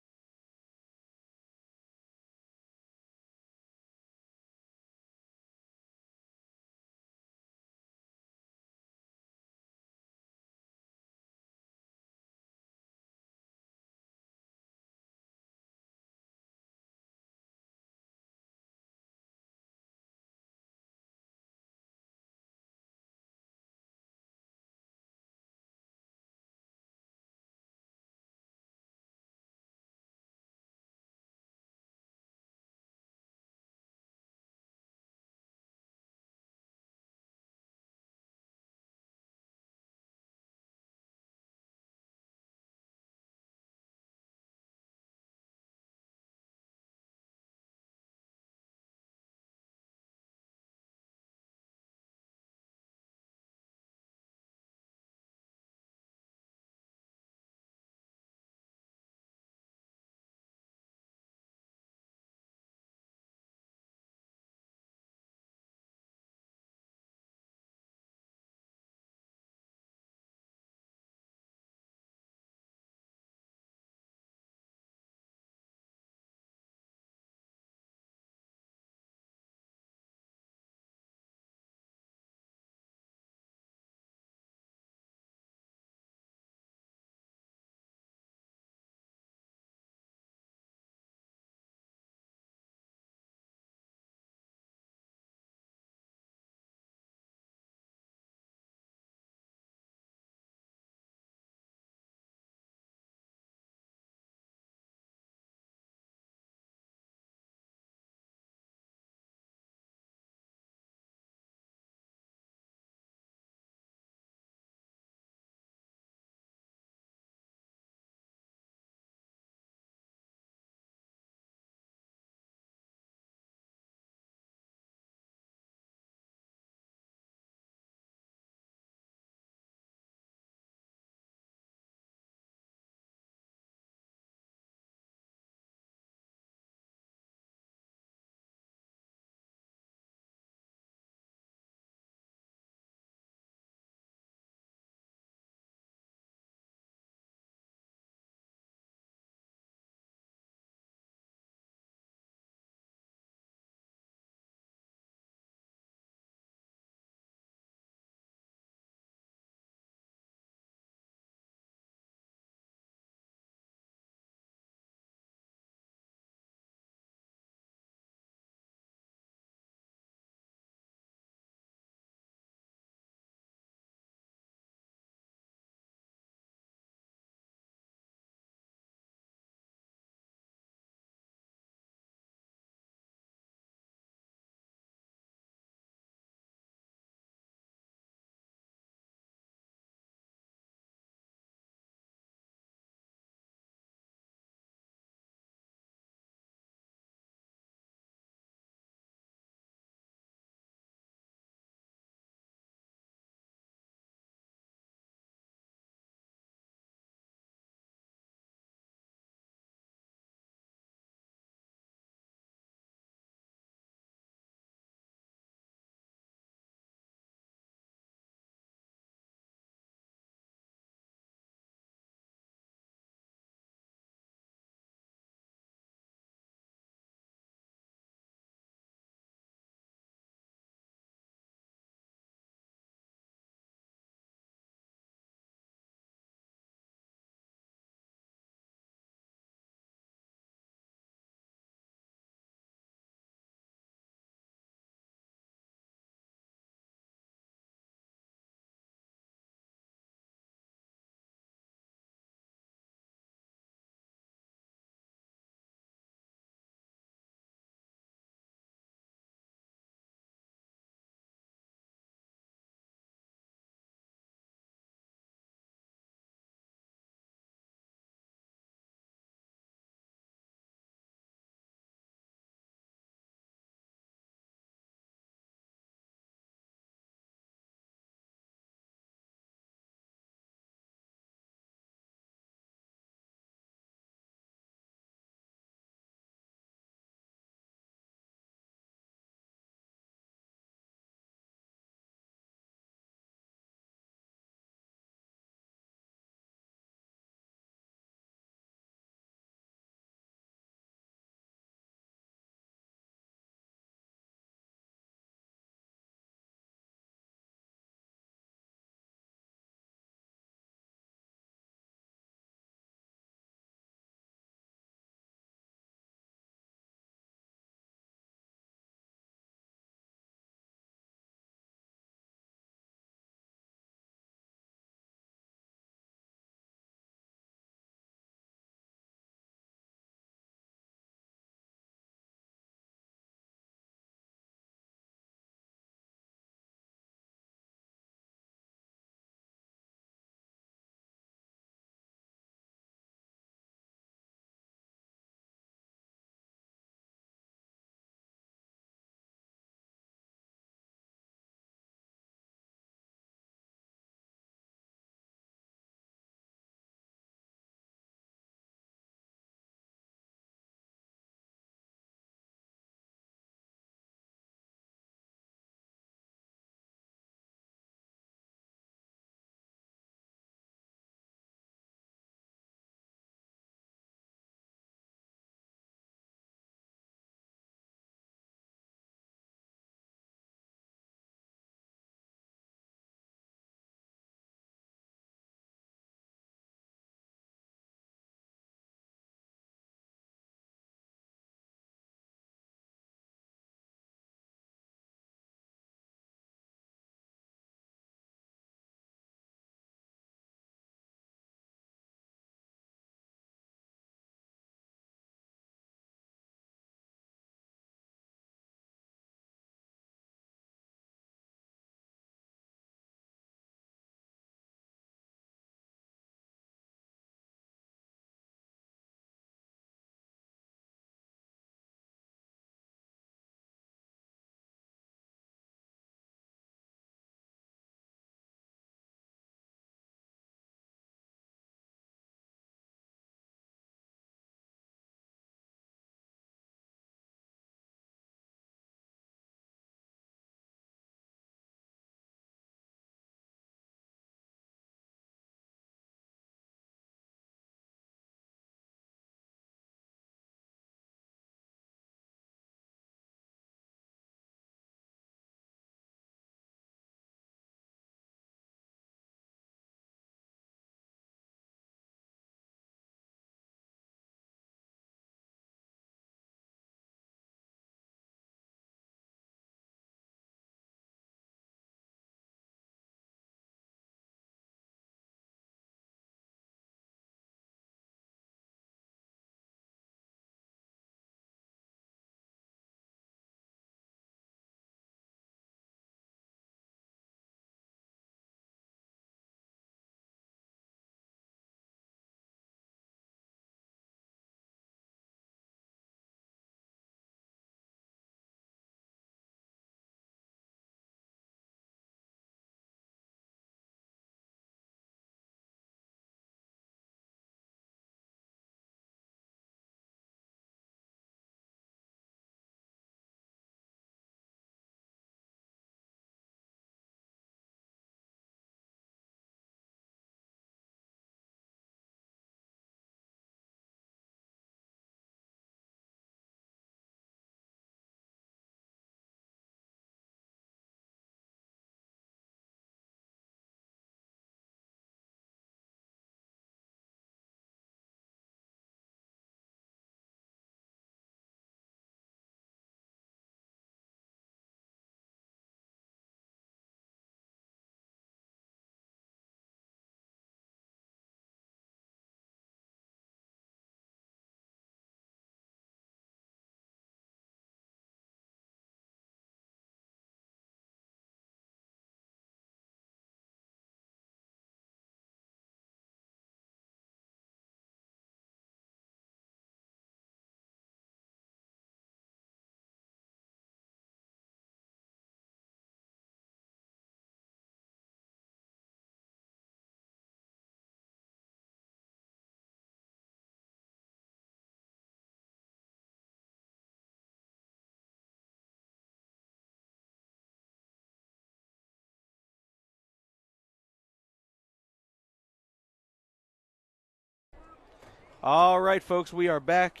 All right, folks, we are back.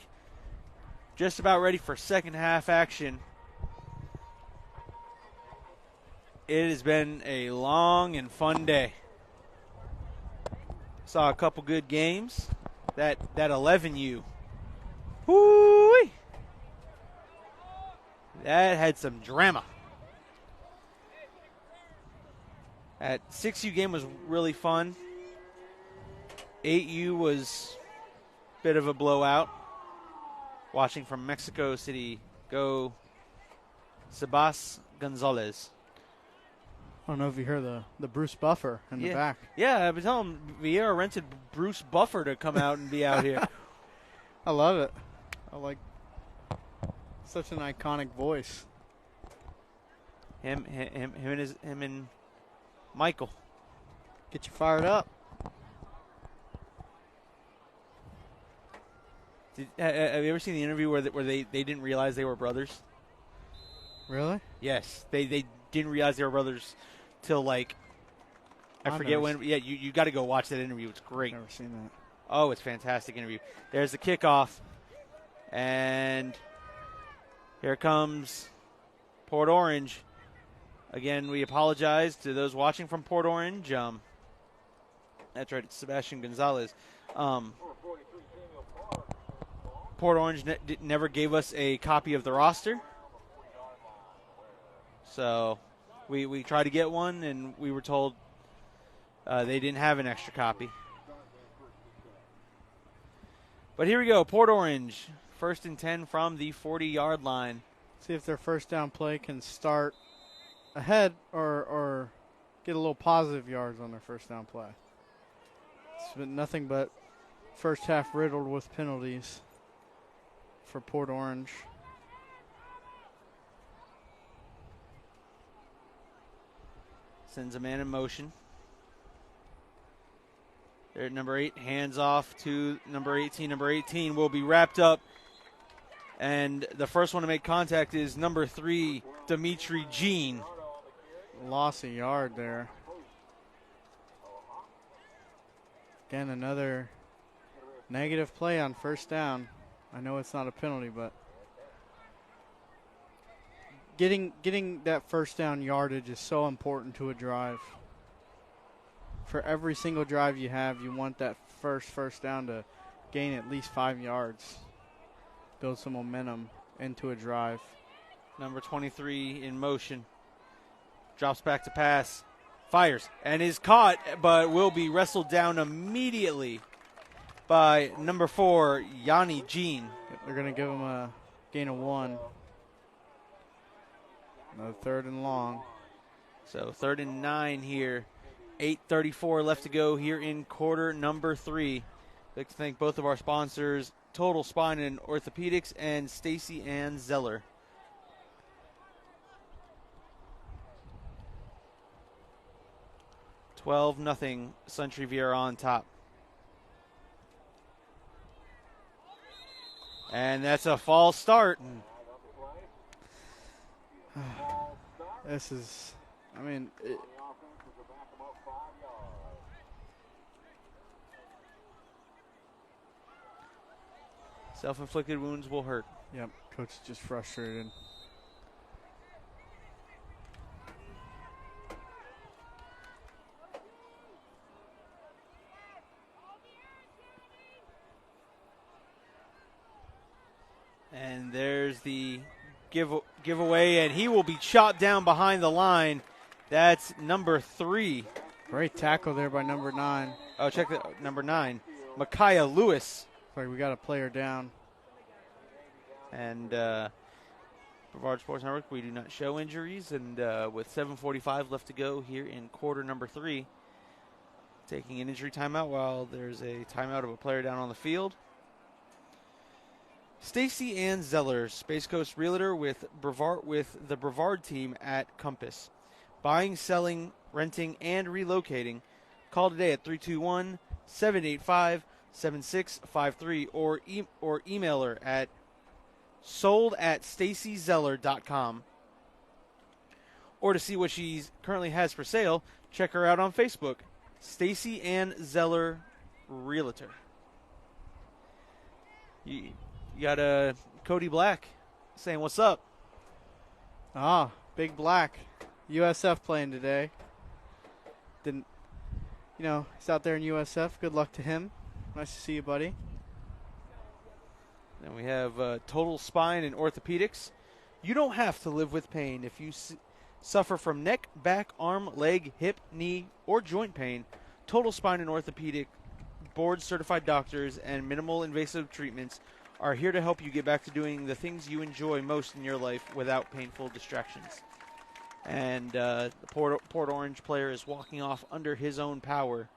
Just about ready for second half action. It has been a long and fun day. Saw a couple good games. That 11U. Whoo-wee! That had some drama. That 6U game was really fun. 8U was a bit of a blowout. Watching from Mexico City, go Sebas Gonzalez. I don't know if you heard the Bruce Buffer in the back. Yeah, I've been telling him Viera rented Bruce Buffer to come out and be out here. I love it. I like such an iconic voice. Him and Michael. Get you fired up. Have you ever seen the interview where they didn't realize they were brothers? Really? Yes, they didn't realize they were brothers till like I forget when. Yeah, you got to go watch that interview. It's great. Never seen that. Oh, it's a fantastic interview. There's the kickoff, and here comes Port Orange. Again, we apologize to those watching from Port Orange. That's right, it's Sebastian Gonzalez. Port Orange never gave us a copy of the roster. So we tried to get one, and we were told they didn't have an extra copy. But here we go, Port Orange, 1st and 10 from the 40-yard line. See if their first down play can start ahead or get a little positive yards on their first down play. It's been nothing but first half riddled with penalties for Port Orange. Sends a man in motion. There at number 8, hands off to number 18. Number 18 will be wrapped up. And the first one to make contact is number 3, Dimitri Jean. Lost a yard there. Again, another negative play on first down. I know it's not a penalty, but getting that first down yardage is so important to a drive. For every single drive you have, you want that first down to gain at least 5 yards. Build some momentum into a drive. Number 23 in motion. Drops back to pass. Fires and is caught, but will be wrestled down immediately by number 4, Yanni Jean. They're going to give him a gain of 1. Another 3rd and long. So 3rd and 9 here. 8:34 left to go here in quarter number 3. I'd like to thank both of our sponsors, Total Spine and Orthopedics and Stacy Ann Zeller. $12-0, Suntree Viera on top. And that's a false start. This is, I mean, self-inflicted wounds will hurt. Yep, coach is just frustrated. And there's the giveaway, and he will be chopped down behind the line. That's number 3. Great tackle there by number 9. Oh, check the number 9, Micaiah Lewis. Sorry, we got a player down. And Brevard Sports Network, we do not show injuries. And with 7:45 left to go here in quarter number 3, taking an injury timeout while there's a timeout of a player down on the field. Stacy Ann Zeller, Space Coast Realtor with the Brevard team at Compass. Buying, selling, renting, and relocating. Call today at 321-785-7653 or email her at sold@stacyzeller.com. Or to see what she currently has for sale, check her out on Facebook, Stacy Ann Zeller Realtor. You got Cody Black saying what's up. Ah, Big Black. USF playing today. He's out there in USF. Good luck to him. Nice to see you, buddy. Then we have Total Spine and Orthopedics. You don't have to live with pain. If you suffer from neck, back, arm, leg, hip, knee, or joint pain, Total Spine and Orthopedic board-certified doctors and minimal invasive treatments are here to help you get back to doing the things you enjoy most in your life without painful distractions. And the Port Orange player is walking off under his own power.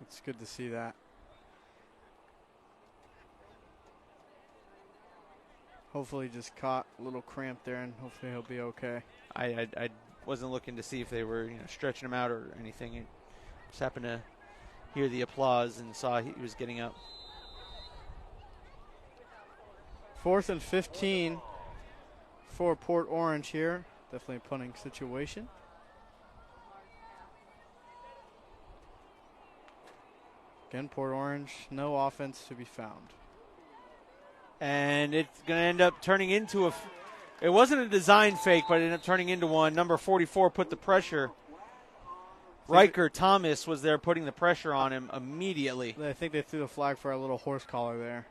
It's good to see that. Hopefully just caught a little cramp there, and hopefully he'll be okay. I wasn't looking to see if they were stretching him out or anything. I just happened to hear the applause and saw he was getting up. 4th and 15 for Port Orange here. Definitely a punting situation. Again, Port Orange, no offense to be found. And it's going to end up turning into it wasn't a design fake, but it ended up turning into one. Number 44 put the pressure. Riker Thomas was there putting the pressure on him immediately. I think they threw the flag for a little horse collar there.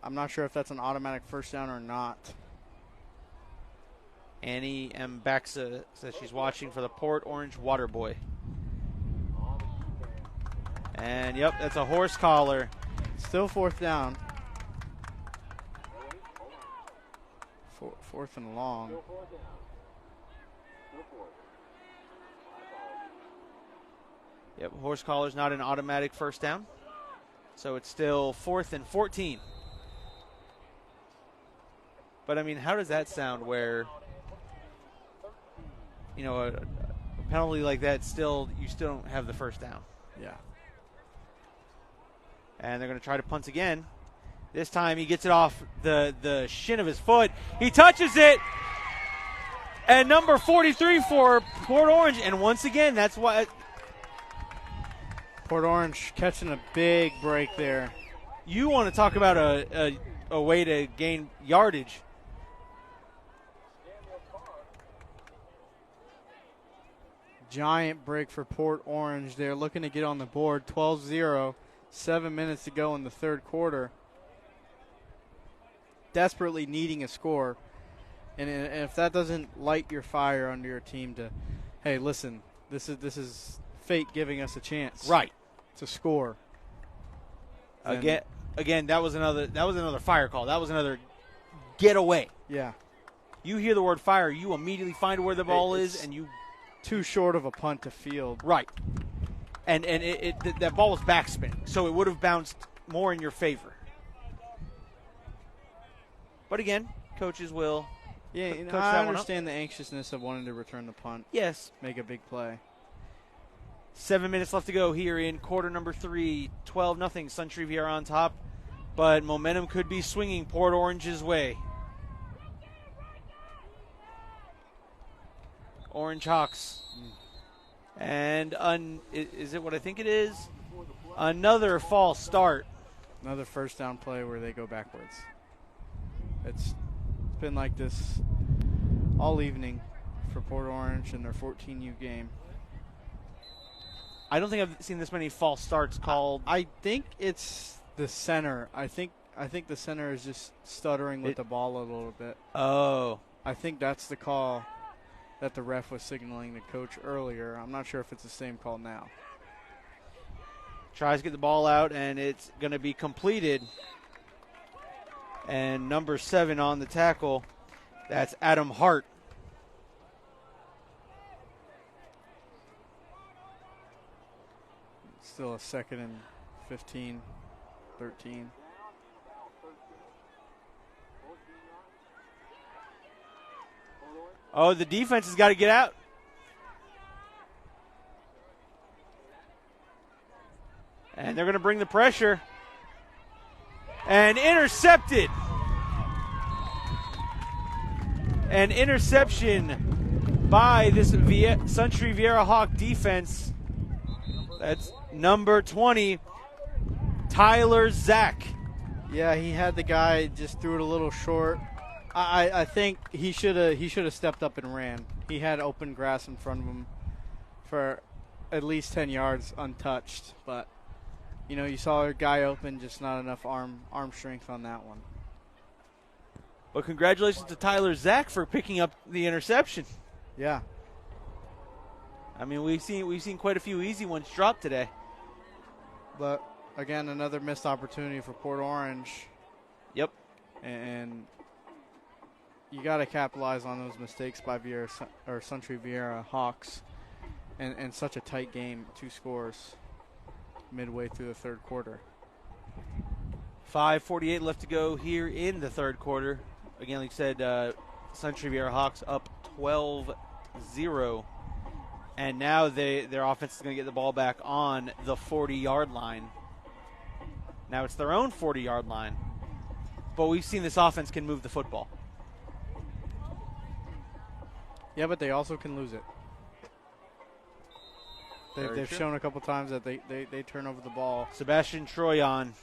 I'm not sure if that's an automatic first down or not. Annie Mbaxa says she's watching for the Port Orange Water Boy. And, yep, that's a horse collar. Still 4th down. 4th and long. Yep, horse collar's not an automatic first down. So it's still 4th and 14. But, I mean, how does that sound where, a penalty like that you still don't have the first down? Yeah. And they're going to try to punt again. This time he gets it off the shin of his foot. He touches it. And number 43 for Port Orange. And once again, that's why. Port Orange catching a big break there. You want to talk about a way to gain yardage. Giant break for Port Orange. They're looking to get on the board. 12-0. 7 minutes to go in the third quarter. Desperately needing a score. And if that doesn't light your fire under your team to, hey, listen, this is fate giving us a chance. Right. To score. Again, that was another fire call. That was another getaway. Yeah. You hear the word fire, you immediately find where the ball is, and you too short of a punt to field. Right. And that ball was backspinning, so it would have bounced more in your favor. But again, coaches will. Yeah, I understand the anxiousness of wanting to return the punt. Yes. Make a big play. 7 minutes left to go here in quarter number 3. 12-0. Suntree Viera on top, but momentum could be swinging Port Orange's way. Orange Hawks. And is it what I think it is? Another false start. Another first down play where they go backwards. It's been like this all evening for Port Orange in their 14U game. I don't think I've seen this many false starts called. I think it's the center. I think the center is just stuttering with the ball a little bit. Oh. I think that's the call that the ref was signaling the coach earlier. I'm not sure if it's the same call now. Tries to get the ball out, and it's going to be completed. And number 7 on the tackle, that's Adam Hart. Still a 2nd and 15, 13. Oh, the defense has got to get out. And they're going to bring the pressure. And intercepted. An interception by this Suntree Viera Hawk defense. That's number 20. Tyler Zach. Yeah, he had the guy, just threw it a little short. I think he should have stepped up and ran. He had open grass in front of him for at least 10 yards untouched. But, you saw a guy open, just not enough arm strength on that one. But congratulations to Tyler Zach for picking up the interception. Yeah. I mean, we've seen quite a few easy ones drop today. But, again, another missed opportunity for Port Orange. Yep. And you got to capitalize on those mistakes by Suntree Viera Hawks. And such a tight game, 2 scores midway through the third quarter. 5:48 left to go here in the third quarter. Again, like I said, Suntree Viera Hawks up 12-0. And now their offense is going to get the ball back on the 40-yard line. Now it's their own 40-yard line. But we've seen this offense can move the football. Yeah, but they also can lose it. They've shown a couple times that they turn over the ball. Sebastian Troyan.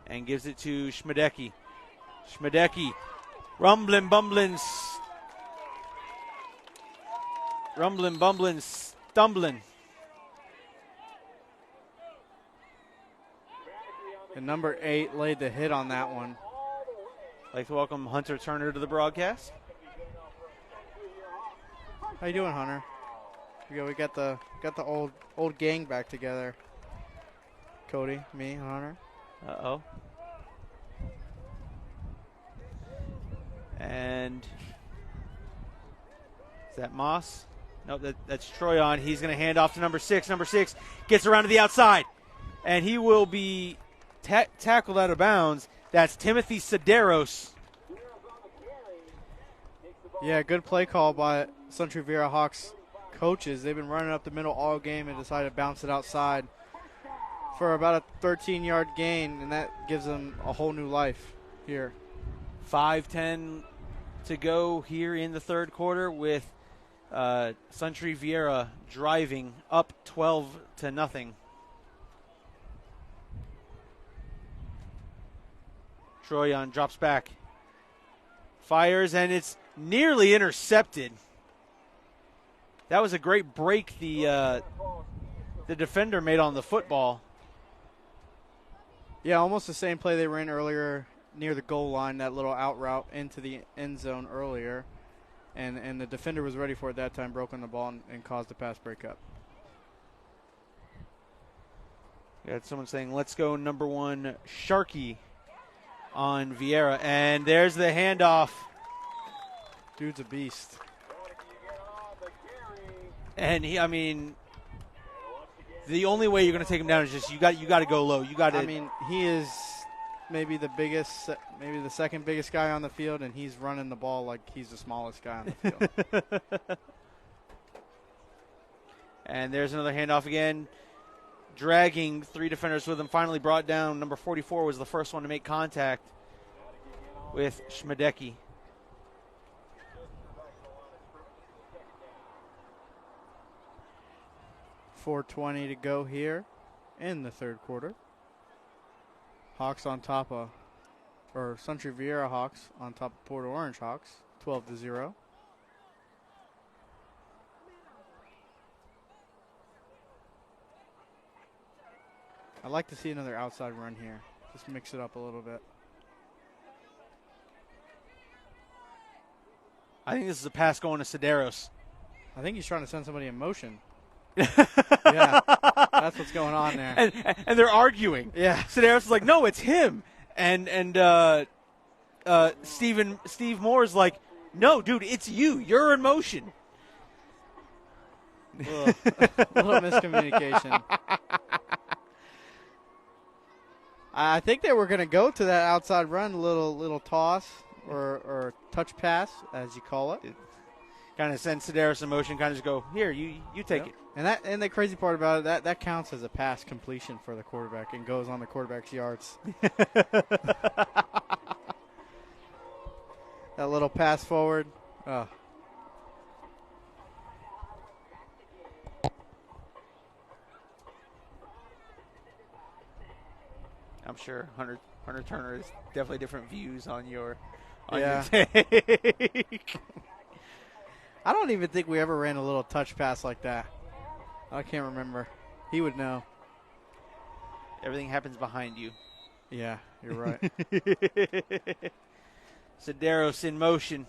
And gives it to Schmedecki. Schmedecki. Rumbling, bumbling, stumbling. And number 8 laid the hit on that one. I'd like to welcome Hunter Turner to the broadcast. How you doing, Hunter? We got the old gang back together. Cody, me, and Hunter. Uh-oh. And is that Moss? Nope, that's Troyan. He's going to hand off to number 6. Number 6 gets around to the outside. And he will be tackled out of bounds. That's Timothy Sedaros. Yeah, good play call by Suntree Viera Hawks coaches. They've been running up the middle all game and decided to bounce it outside for about a 13-yard gain, and that gives them a whole new life here. 5:10 to go here in the third quarter with Suntree Viera driving up 12-0. Troyan drops back, fires, and it's nearly intercepted. That was a great break the defender made on the football. Yeah, almost the same play they ran earlier near the goal line, that little out route into the end zone earlier. And the defender was ready for it that time, broke on the ball, and caused the pass breakup. Got someone saying, let's go number 1, Sharkey on Viera. And there's the handoff. Dude's a beast. And the only way you're going to take him down is just you got to go low. He is maybe the second biggest guy on the field, and he's running the ball like he's the smallest guy on the field. And there's another handoff again, dragging 3 defenders with him. Finally brought down. Number 44 was the first one to make contact with Schmedecki. .420 to go here in the third quarter. Hawks on top of, or Suntree Viera Hawks on top of Port Orange Hawks, 12-0. I'd like to see another outside run here. Just mix it up a little bit. I think this is a pass going to Sedaros. I think he's trying to send somebody in motion. Yeah, that's what's going on there. And they're arguing. Yeah. Sedaros is like, no, it's him. And Steve Moore is like, no, dude, it's you. You're in motion. Little miscommunication. I think they were going to go to that outside run, little toss or touch pass, as you call it. Kind of send Sedaris in motion, kind of just go, here, you take it. And the crazy part about it, that counts as a pass completion for the quarterback and goes on the quarterback's yards. That little pass forward. Oh. I'm sure Hunter Turner has definitely different views on your Yeah. your take. I don't even think we ever ran a little touch pass like that. I can't remember. He would know. Everything happens behind you. Yeah, you're right. Sideros in motion.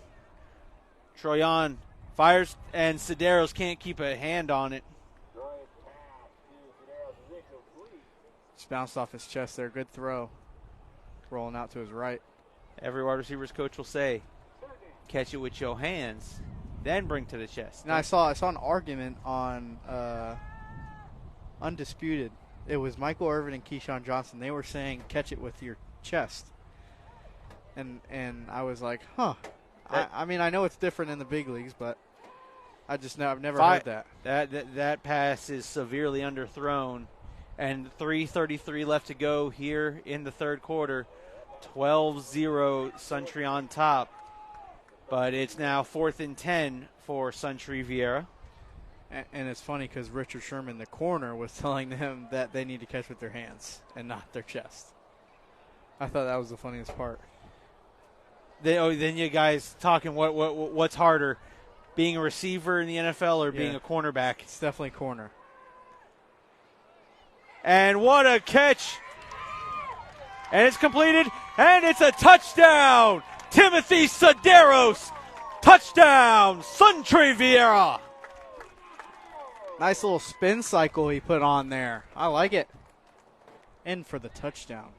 Troyan fires, and Sideros can't keep a hand on it. Just bounced off his chest there. Good throw. Rolling out to his right. Every wide receivers coach will say, catch it with your hands, then bring to the chest. And I saw an argument on Undisputed. It was Michael Irvin and Keyshawn Johnson. They were saying catch it with your chest. And I was like, huh. I mean, I know it's different in the big leagues, but I've never heard that. That pass is severely underthrown. And 3:33 left to go here in the third quarter. 12-0 Suntree on top. But it's now 4th and 10 for Suntree Viera. And it's funny because Richard Sherman, the corner, was telling them that they need to catch with their hands and not their chest. I thought that was the funniest part. Then you guys talking what's harder, being a receiver in the NFL or being a cornerback? It's definitely corner. And what a catch! And it's completed, and it's a touchdown! Timothy Sideros, touchdown, Suntree Viera. Nice little spin cycle he put on there. I like it. In for the touchdown.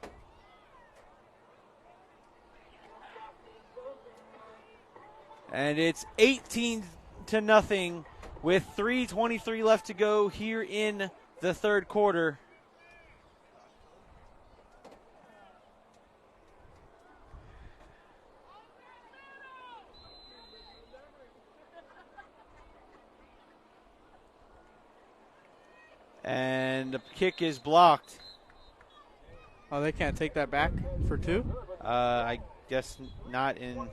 And it's 18-0 with 3:23 left to go here in the third quarter. And the kick is blocked. Oh, they can't take that back for two? I guess not in.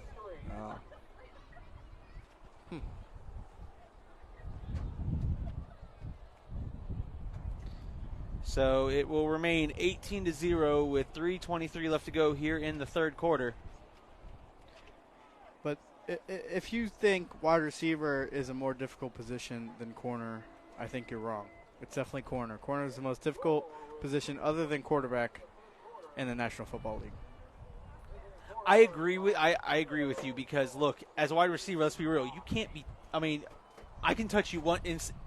So it will remain 18-0 with 3:23 left to go here in the third quarter. But if you think wide receiver is a more difficult position than corner, I think you're wrong. It's definitely corner. Corner is the most difficult position other than quarterback in the National Football League. I agree with you because, look, as a wide receiver, let's be real. You can't be – I mean, I can touch you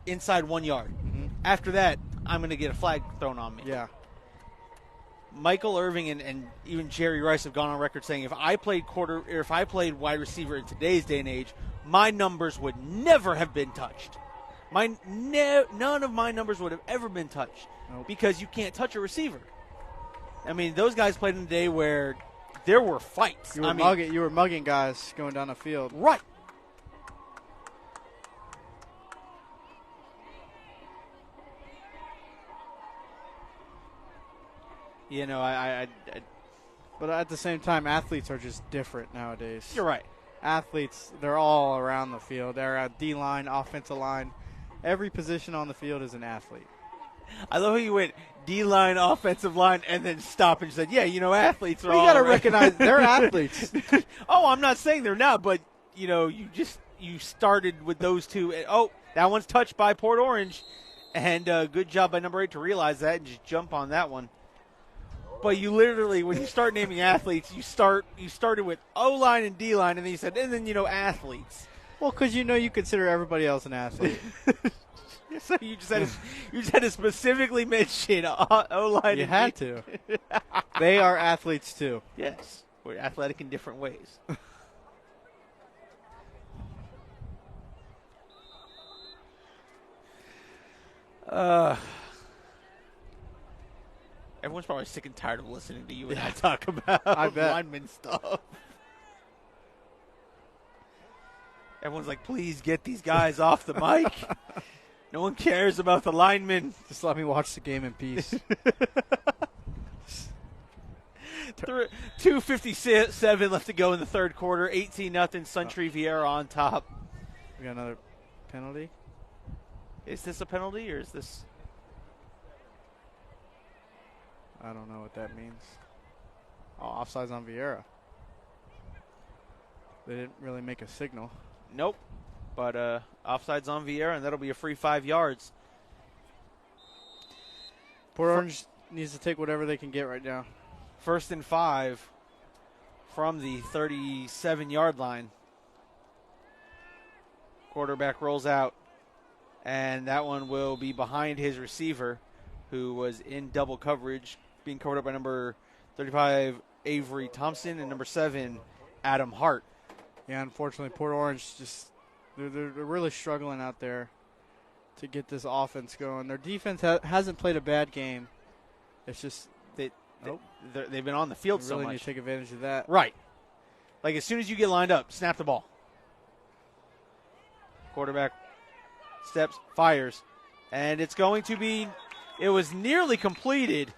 inside 1 yard. Mm-hmm. After that, I'm going to get a flag thrown on me. Yeah. Michael Irving and even Jerry Rice have gone on record saying if I played wide receiver in today's day and age, my numbers would never have been touched. None of my numbers would have ever been touched because you can't touch a receiver. I mean, those guys played in a day where there were fights. You were mugging guys going down the field. Right. You know, but at the same time, athletes are just different nowadays. You're right. Athletes, they're all around the field. They're at D-line, offensive line. Every position on the field is an athlete. I love how you went D-line, offensive line, and then stopped and said, yeah, you know, athletes are all. You got to recognize they're athletes. Oh, I'm not saying they're not, but, you know, you started with those two. And, that one's touched by Port Orange. And good job by number 8 to realize that and just jump on that one. But you literally, when you start naming athletes, you started with O-line and D-line, and then you said, and then, you know, athletes. Well, because you consider everybody else an athlete. So you just had to specifically mention O-line. You had to. They are athletes too. Yes, we're athletic in different ways. Everyone's probably sick and tired of listening to you and I talk about lineman stuff. Everyone's like, please get these guys off the mic. No one cares about the linemen. Just let me watch the game in peace. 2:57 left to go in the third quarter. 18-0 Suntree Viera on top. We got another penalty. Is this a penalty or is this? I don't know what that means. Oh, offsides on Viera. They didn't really make a signal. Nope. But offsides on Viera, and that'll be a free 5 yards. Port Orange needs to take whatever they can get right now. 1st and 5 from the 37-yard line. Quarterback rolls out, and that one will be behind his receiver, who was in double coverage, being covered up by number 35, Avery Thompson, and number 7, Adam Hart. Yeah, unfortunately, Port Orange just they're really struggling out there to get this offense going. Their defense hasn't played a bad game. It's just they've been on the field so much. Really need to take advantage of that. Right. Like, as soon as you get lined up, snap the ball. Quarterback steps, fires, and it's going to be – it was nearly completed.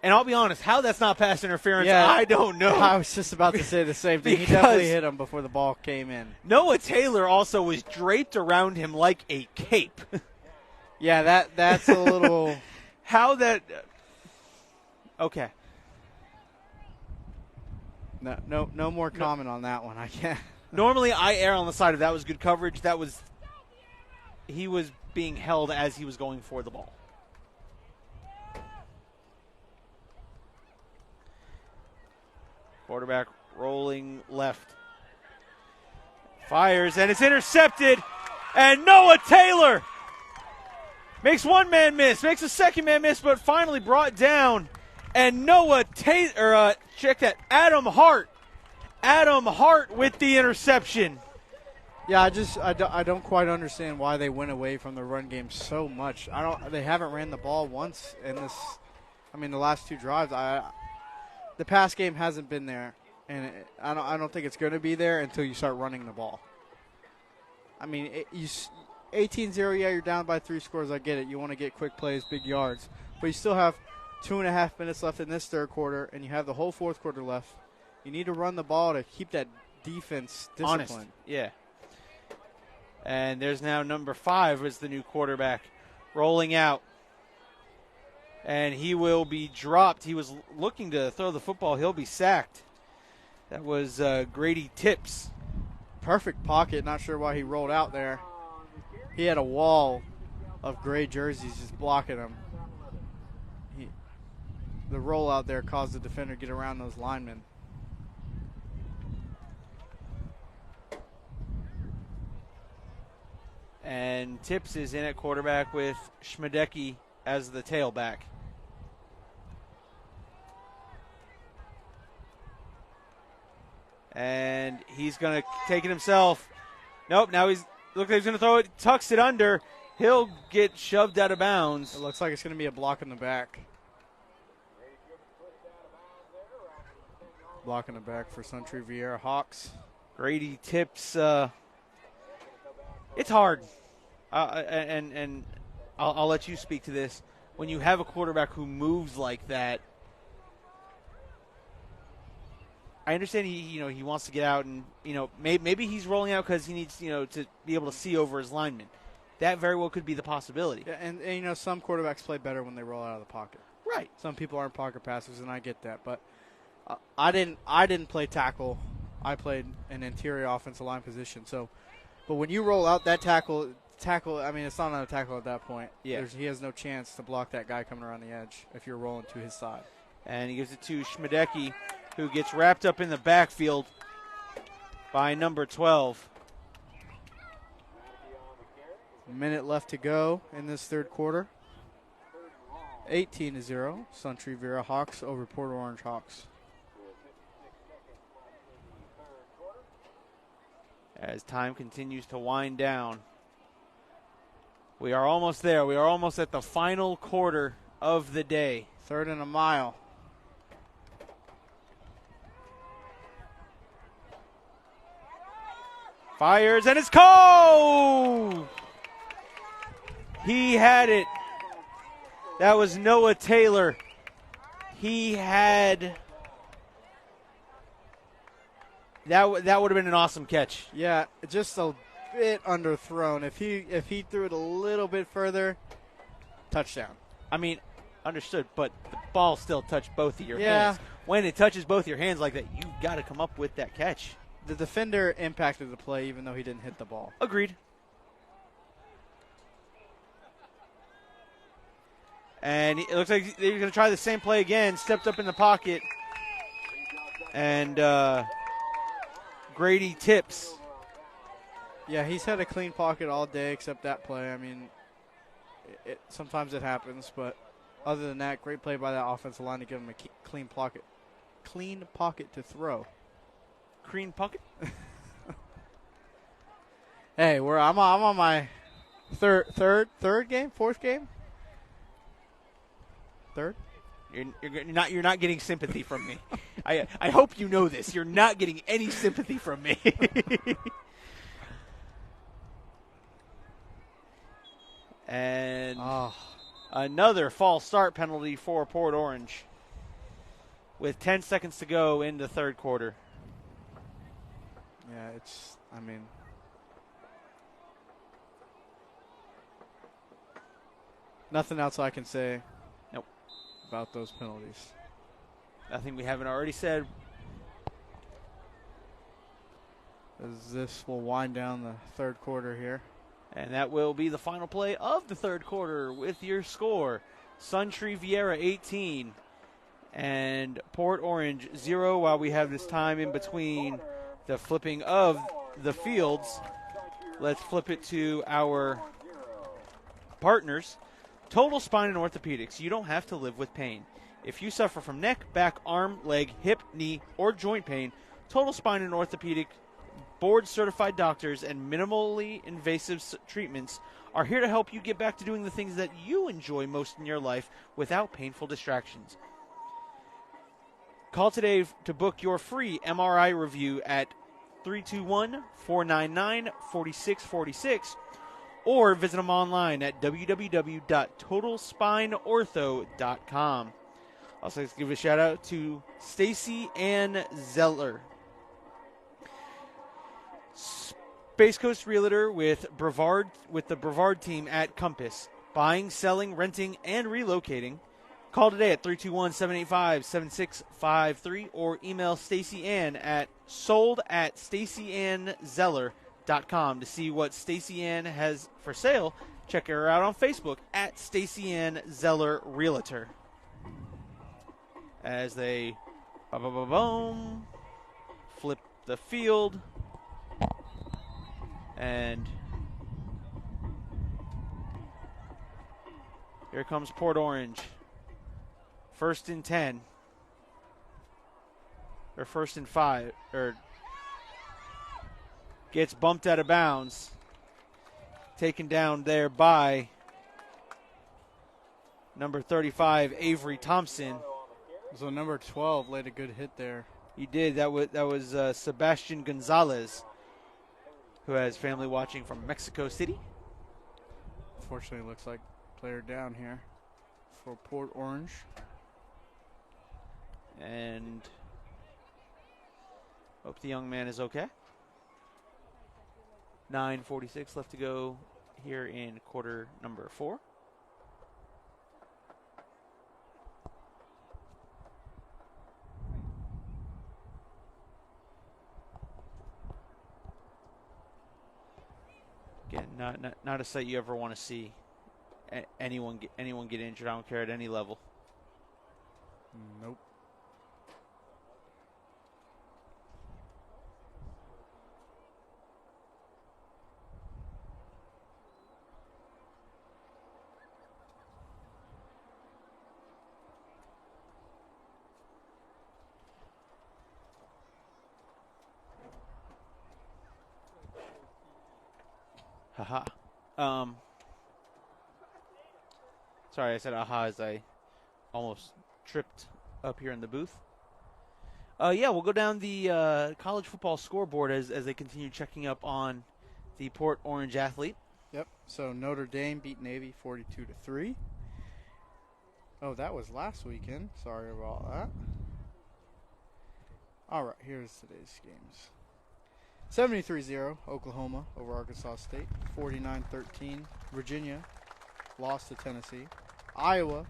And I'll be honest, how that's not pass interference, I don't know. I was just about to say the same thing. He definitely hit him before the ball came in. Noah Taylor also was draped around him like a cape. Yeah, that's a little – How that – okay. No more comment on that one. I can't. Normally, I err on the side of that was good coverage. That was – he was being held as he was going for the ball. Quarterback rolling left. Fires, and it's intercepted. And Noah Taylor makes one man miss, makes a second man miss, but finally brought down. And Noah Taylor, check that, Adam Hart. Adam Hart with the interception. Yeah, I don't quite understand why they went away from the run game so much. They haven't ran the ball once in this. I mean, the last 2 drives. The pass game hasn't been there, and I don't think it's going to be there until you start running the ball. I mean, 18-0, yeah, you're down by 3 scores. I get it. You want to get quick plays, big yards, but you still have 2.5 minutes left in this third quarter, and you have the whole fourth quarter left. You need to run the ball to keep that defense disciplined. Honest, yeah. And there's now number 5 as the new quarterback rolling out. And he will be dropped. He was looking to throw the football. He'll be sacked. That was Grady Tips. Perfect pocket. Not sure why he rolled out there. He had a wall of gray jerseys just blocking him. The roll out there caused the defender to get around those linemen. And Tips is in at quarterback with Schmedecki as the tailback. And he's going to take it himself. Nope, now he's going to throw it, tucks it under. He'll get shoved out of bounds. It looks like it's going to be a block in the back. Block in the back for Suntree Viera Hawks. Grady Tips. It's hard. And I'll let you speak to this. When you have a quarterback who moves like that, I understand he wants to get out and maybe he's rolling out because he needs to be able to see over his linemen. That very well could be the possibility. Yeah, and some quarterbacks play better when they roll out of the pocket. Right. Some people aren't pocket passers, and I get that. But I didn't play tackle. I played an interior offensive line position. So, but when you roll out that tackle. I mean, it's not a tackle at that point. Yeah. He has no chance to block that guy coming around the edge if you're rolling to his side. And he gives it to Schmedecki, who gets wrapped up in the backfield by number 12. A minute left to go in this third quarter. 18-0, Suntree Viera Hawks over Port Orange Hawks. As time continues to wind down, we are almost there. We are almost at the final quarter of the day. 3rd and a mile. Fires, and it's called! He had it. That was Noah Taylor. He had... That would have been an awesome catch. Yeah, just a bit underthrown. If he threw it a little bit further, touchdown. I mean, Understood, but the ball still touched both of your Yeah. hands. When it touches both your hands like that, you got to come up with that catch. The defender impacted the play even though he didn't hit the ball. Agreed. And it looks like they're going to try the same play again. Stepped up in the pocket. And Grady tips. Yeah, he's had a clean pocket all day except that play. I mean, sometimes it happens, but other than that, great play by that offensive line to give him a clean pocket to throw. Clean pocket? Hey, I'm on my third game, fourth game. Third? You're not getting sympathy from me. I hope you know this. You're not getting any sympathy from me. And another false start penalty for Port Orange with 10 seconds to go in the third quarter. Yeah, nothing else I can say. Nope. About those penalties. Nothing we haven't already said. As this will wind down the third quarter here. And that will be the final play of the third quarter with your score. Suntree Viera 18 and Port Orange 0 while we have this time in between the flipping of the fields. Let's flip it to our partners. Total Spine and Orthopedics. You don't have to live with pain. If you suffer from neck, back, arm, leg, hip, knee, or joint pain, Total Spine and Orthopedic board-certified doctors and minimally invasive treatments are here to help you get back to doing the things that you enjoy most in your life without painful distractions. Call today to book your free MRI review at 321-499-4646 or visit them online at www.totalspineortho.com. Also, let's give a shout out to Stacy Ann Zeller, Space Coast Realtor with the Brevard team at Compass, buying, selling, renting, and relocating. Call today at 321-785-7653 or email Stacy Ann at sold@stacyannzeller.com to see what Stacy Ann has for sale. Check her out on Facebook at Stacy Ann Zeller Realtor. As they flip the field. And here comes Port Orange. First and 10. Or first and 5. Or gets bumped out of bounds. Taken down there by number 35, Avery Thompson. So number 12 laid a good hit there. He did. That was Sebastian Gonzalez, who has family watching from Mexico City. Unfortunately, looks like player down here for Port Orange. And hope the young man is okay. 9:46 left to go here in quarter number 4. Again, not a sight you ever want to see. Anyone get injured. I don't care at any level. Nope. Haha. Sorry, I said aha as I almost tripped up here in the booth. Yeah, we'll go down the college football scoreboard as they continue checking up on the Port Orange athlete. Yep. So Notre Dame beat Navy 42-3. Oh, that was last weekend. Sorry about that. All right, here's today's games. 73-0, Oklahoma over Arkansas State. 49-13, Virginia lost to Tennessee. Iowa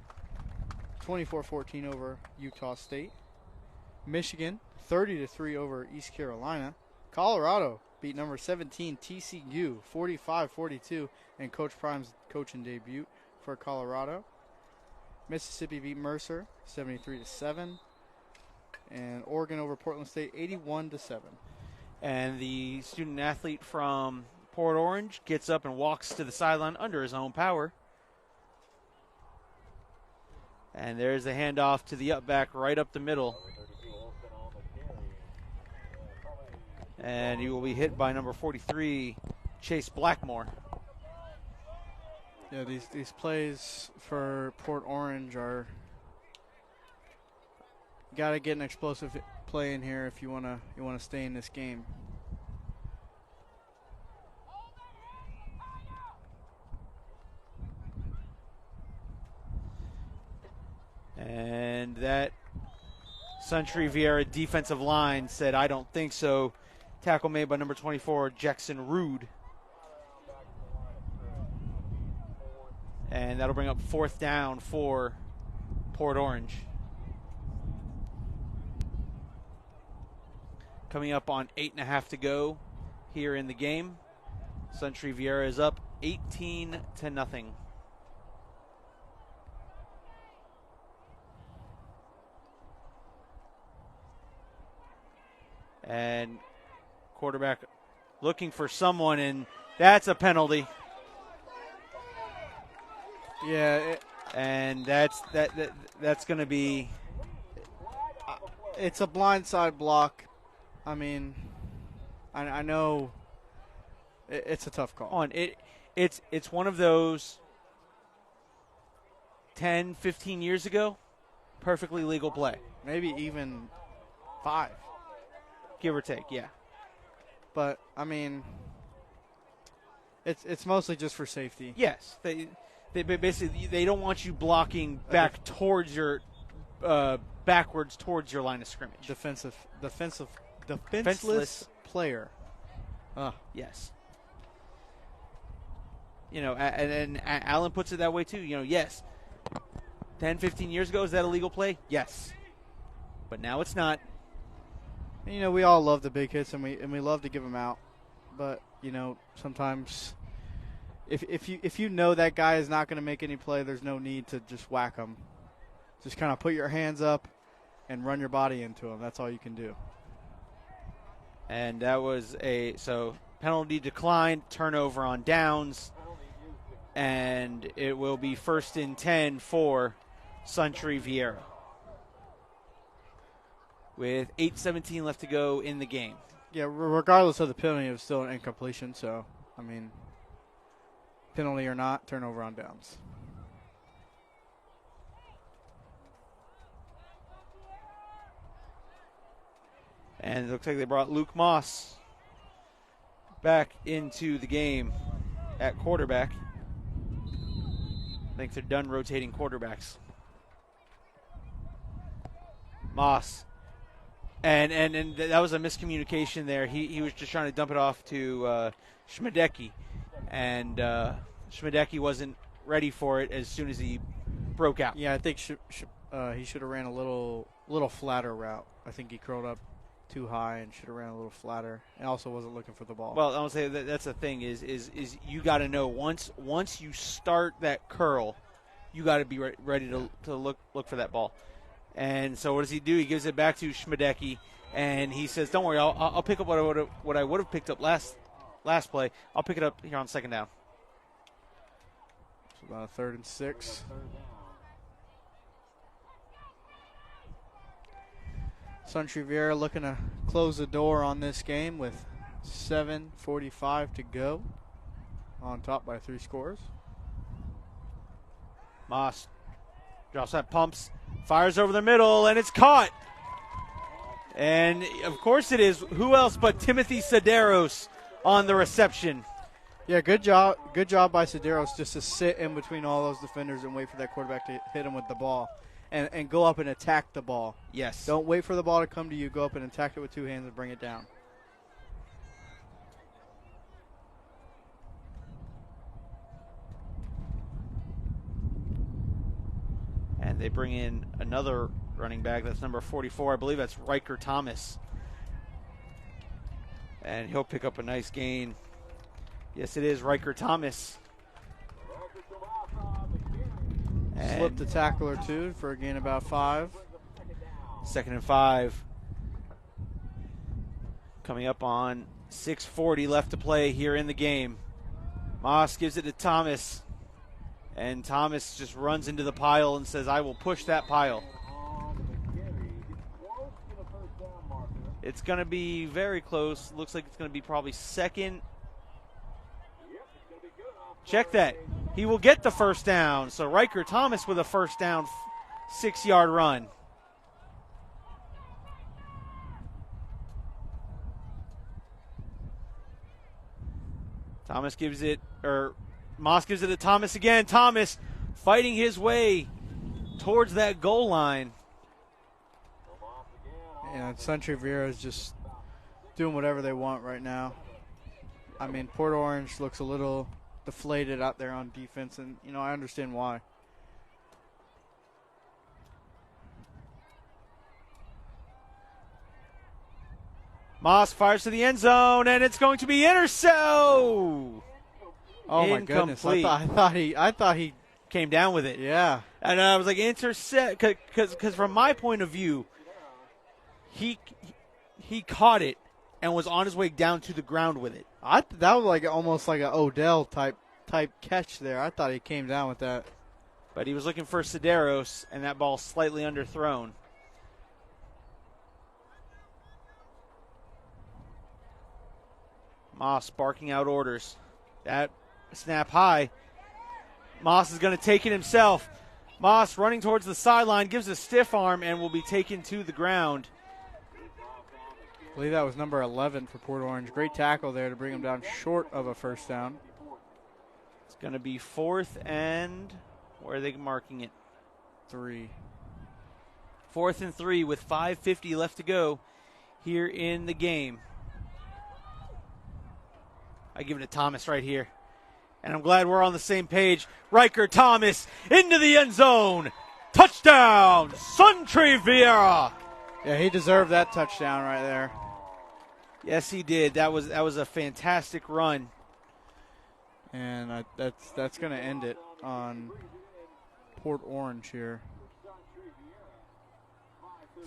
24-14 over Utah State. Michigan 30-3 over East Carolina. Colorado beat number 17 TCU 45-42 in Coach Prime's coaching debut for Colorado. Mississippi beat Mercer 73-7. And Oregon over Portland State 81-7. And the student athlete from Port Orange gets up and walks to the sideline under his own power. And there's the handoff to the up back right up the middle. And he will be hit by number 43, Chase Blackmore. Yeah, these plays for Port Orange are, got to get an explosive play in here if you want to stay in this game. And that Suntree Viera defensive line said, "I don't think so." Tackle made by number 24, Jackson Rude. And that'll bring up 4th down for Port Orange. Coming up on 8.5 to go here in the game. Suntree Viera is up 18-0. And quarterback looking for someone, and that's a penalty. Yeah, and that's going to be. It's a blindside block. I mean, I know it's a tough call. It's one of those 10, 15 years ago, perfectly legal play. Maybe even 5. Give or take, yeah. But, I mean, it's mostly just for safety. Yes. They basically, they don't want you blocking back towards your backwards towards your line of scrimmage. Defenseless player. Yes. You know, and Alan puts it that way too. You know, yes. 10, 15 years ago, is that a legal play? Yes. But now it's not. And, you know, we all love the big hits, and we love to give them out. But, you know, sometimes if you know that guy is not going to make any play, there's no need to just whack him. Just kind of put your hands up and run your body into him. That's all you can do. And that was penalty declined, turnover on downs, and it will be 1st and 10 for Suntree Viera, with 8:17 left to go in the game. Yeah, regardless of the penalty, it was still an incompletion. So, I mean, penalty or not, turnover on downs. And it looks like they brought Luke Moss back into the game at quarterback. I think they're done rotating quarterbacks. Moss. And that was a miscommunication there. He was just trying to dump it off to Schmidecki. And Schmidecki wasn't ready for it as soon as he broke out. Yeah, I think he should have ran a little flatter route. I think he curled up too high and should have ran a little flatter, and also wasn't looking for the ball. Well, I would say that's the thing is you got to know once you start that curl, you got to be ready to look for that ball. And so what does he do? He gives it back to Schmidecki, and he says, "Don't worry, I'll pick up what I would have picked up last play. I'll pick it up here on 2nd down." It's about a 3rd and 6. Suntree Viera looking to close the door on this game with 7:45 to go. On top by 3 scores. Moss drops that, pumps, fires over the middle, and it's caught. And, of course it is. Who else but Timothy Sederos on the reception. Yeah, good job by Sederos just to sit in between all those defenders and wait for that quarterback to hit him with the ball. And go up and attack the ball. Yes. Don't wait for the ball to come to you. Go up and attack it with 2 hands and bring it down. And they bring in another running back. That's number 44. I believe that's Riker Thomas. And he'll pick up a nice gain. Yes, it is Riker Thomas. Slipped a tackle or two for a gain about 5. 2nd and 5. Coming up on 6:40 left to play here in the game. Moss gives it to Thomas. And Thomas just runs into the pile and says, I will push that pile. It's going to be very close. Looks like it's going to be probably second. Check that. He will get the first down. So Riker Thomas with a first down, 6-yard run. Moss gives it to Thomas again. Thomas fighting his way towards that goal line. And Suntree Viera is just doing whatever they want right now. I mean, Port Orange looks a little deflated out there on defense, and, I understand why. Moss fires to the end zone, and it's going to be intercept. Oh my goodness! I thought he came down with it. Yeah, and I was like, intercept, because from my point of view, he caught it and was on his way down to the ground with it. That was almost like an Odell type catch there. I thought he came down with that. But he was looking for Sideros, and that ball slightly underthrown. Moss barking out orders. That snap high. Moss is going to take it himself. Moss running towards the sideline, gives a stiff arm, and will be taken to the ground. I believe that was number 11 for Port Orange. Great tackle there to bring him down short of a first down. It's going to be 4th and, where are they marking it? 3. 4th and 3 with 5:50 left to go here in the game. I give it to Thomas right here. And I'm glad we're on the same page. Riker Thomas into the end zone. Touchdown, Suntree Viera. Yeah, he deserved that touchdown right there. Yes, he did. That was a fantastic run. And that's going to end it on Port Orange here.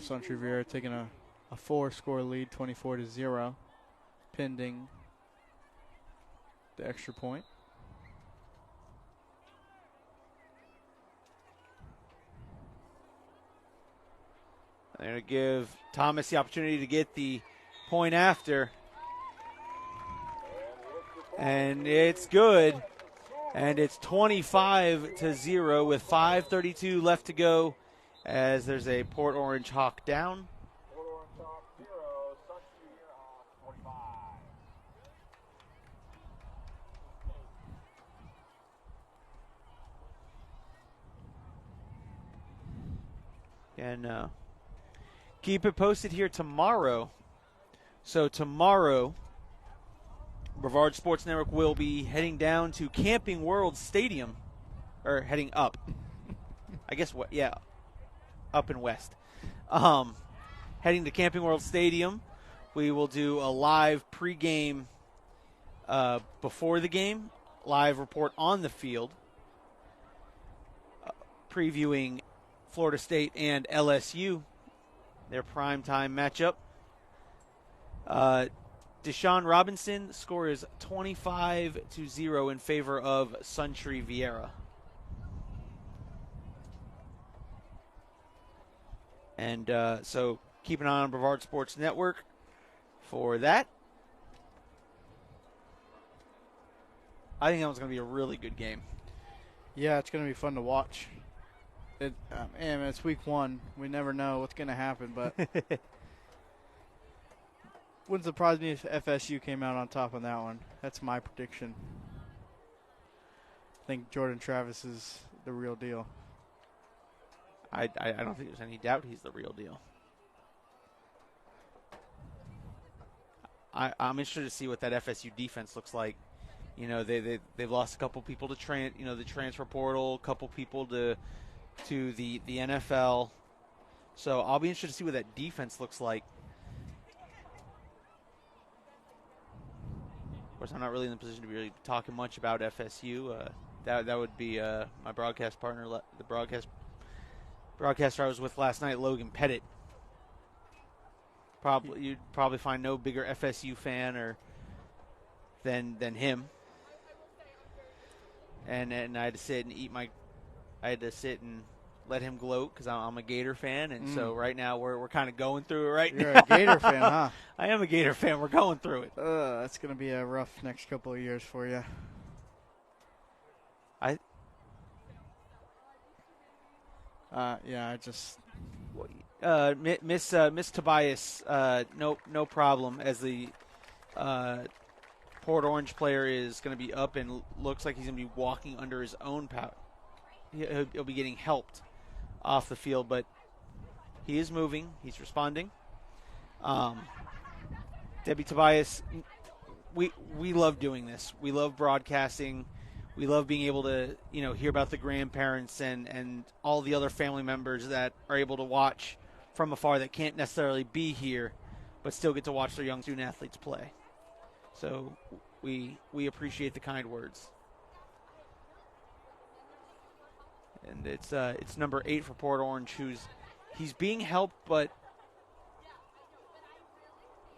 Suntree Viera taking a 4-score lead, 24-0, pending the extra point. They're going to give Thomas the opportunity to get the point after. And it's good. And it's 25-0 with 5:32 left to go as there's a Port Orange Hawk down. And keep it posted here tomorrow. So tomorrow, Brevard Sports Network will be heading down to Camping World Stadium, or heading up. I guess what? Yeah, up and west. Heading to Camping World Stadium. We will do a live pregame before the game, live report on the field, previewing Florida State and LSU, their primetime matchup. Deshaun Robinson score is 25-0 in favor of Suntree Viera. And so keep an eye on Brevard Sports Network for that. I think that one's going to be a really good game. Yeah, it's going to be fun to watch. And it's week 1. We never know what's going to happen, but wouldn't surprise me if FSU came out on top on that one. That's my prediction. I think Jordan Travis is the real deal. I don't think there's any doubt he's the real deal. I'm interested to see what that FSU defense looks like. You know, they've lost a couple people to the transfer portal, a couple people to to the NFL. So I'll be interested to see what that defense looks like. Of course, I'm not really in the position to be really talking much about FSU. That would be my broadcast partner, the broadcaster I was with last night, Logan Pettit. You'd probably find no bigger FSU fan than him. And I had to sit and let him gloat because I'm a Gator fan, and so right now we're kind of going through it right now. You're a Gator fan, huh? I am a Gator fan. We're going through it. That's going to be a rough next couple of years for you. Miss Tobias, no problem, as the Port Orange player is going to be up and looks like he's going to be walking under his own power. He'll be getting helped off the field, but he is moving. He's responding. Debbie Tobias, we love doing this. We love broadcasting. We love being able to, hear about the grandparents and all the other family members that are able to watch from afar that can't necessarily be here, but still get to watch their young student athletes play. So we appreciate the kind words. And it's number 8 for Port Orange, he's being helped, but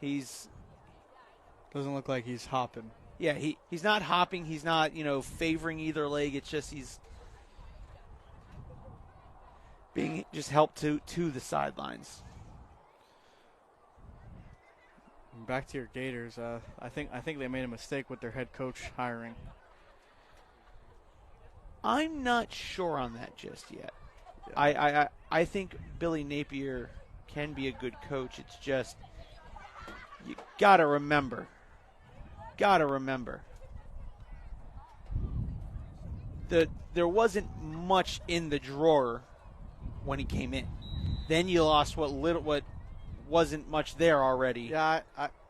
doesn't look like he's hopping. Yeah, he's not hopping. He's not, favoring either leg. It's just he's being just helped to the sidelines. Back to your Gators. I think they made a mistake with their head coach hiring. I'm not sure on that just yet. Yeah. I think Billy Napier can be a good coach. It's just you gotta remember. There wasn't much in the drawer when he came in. Then you lost what wasn't much there already. Yeah,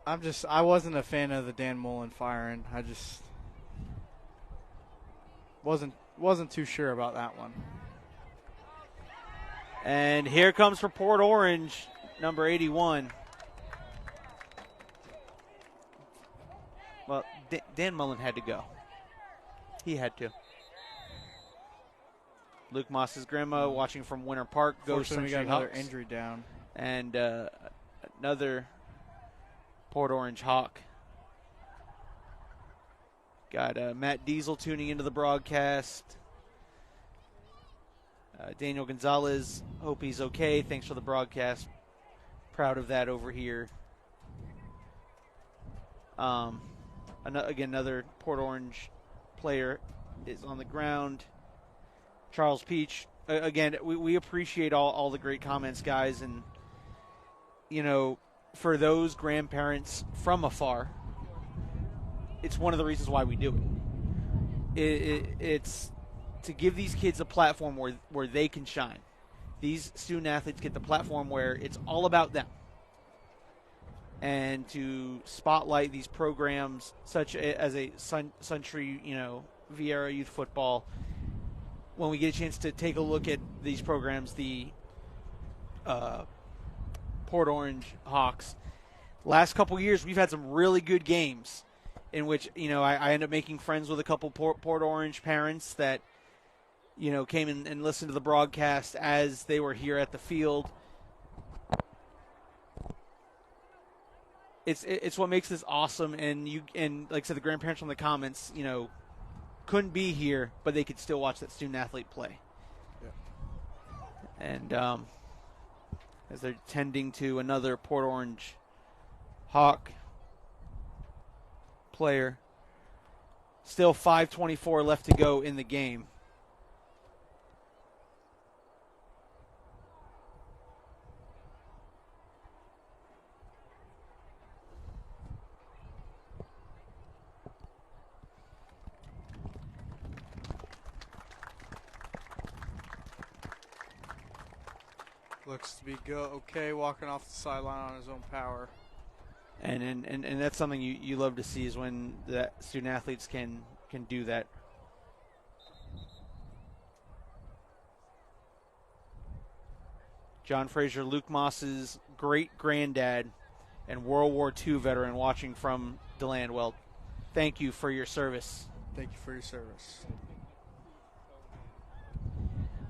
I wasn't a fan of the Dan Mullen firing. I just wasn't too sure about that one. And here comes for Port Orange, number 81. Well, Dan Mullen had to go. He had to. Luke Moss's grandma, watching from Winter Park, goes Suntree we got another Hawks. Injury down. And another Port Orange Hawk. Got Matt Diesel tuning into the broadcast. Daniel Gonzalez, hope he's okay. Thanks for the broadcast. Proud of that over here. Another Port Orange player is on the ground. Charles Peach. Again, we appreciate all the great comments, guys. And, for those grandparents from afar, it's one of the reasons why we do it. It's to give these kids a platform where they can shine. These student athletes get the platform where it's all about them. And to spotlight these programs such as a Suntree, Viera Youth Football, when we get a chance to take a look at these programs, the Port Orange Hawks, last couple years we've had some really good games in which, I end up making friends with a couple Port Orange parents that, came in and listened to the broadcast as they were here at the field. It's what makes this awesome, and like I said, the grandparents from the comments, couldn't be here, but they could still watch that student athlete play. Yeah. And as they're tending to another Port Orange Hawk player, still 5:24 left to go in the game. Looks to be okay, walking off the sideline on his own power. And that's something you love to see, is when the student athletes can do that. John Fraser, Luke Moss's great-granddad and World War II veteran watching from DeLand. Well, thank you for your service. Thank you for your service.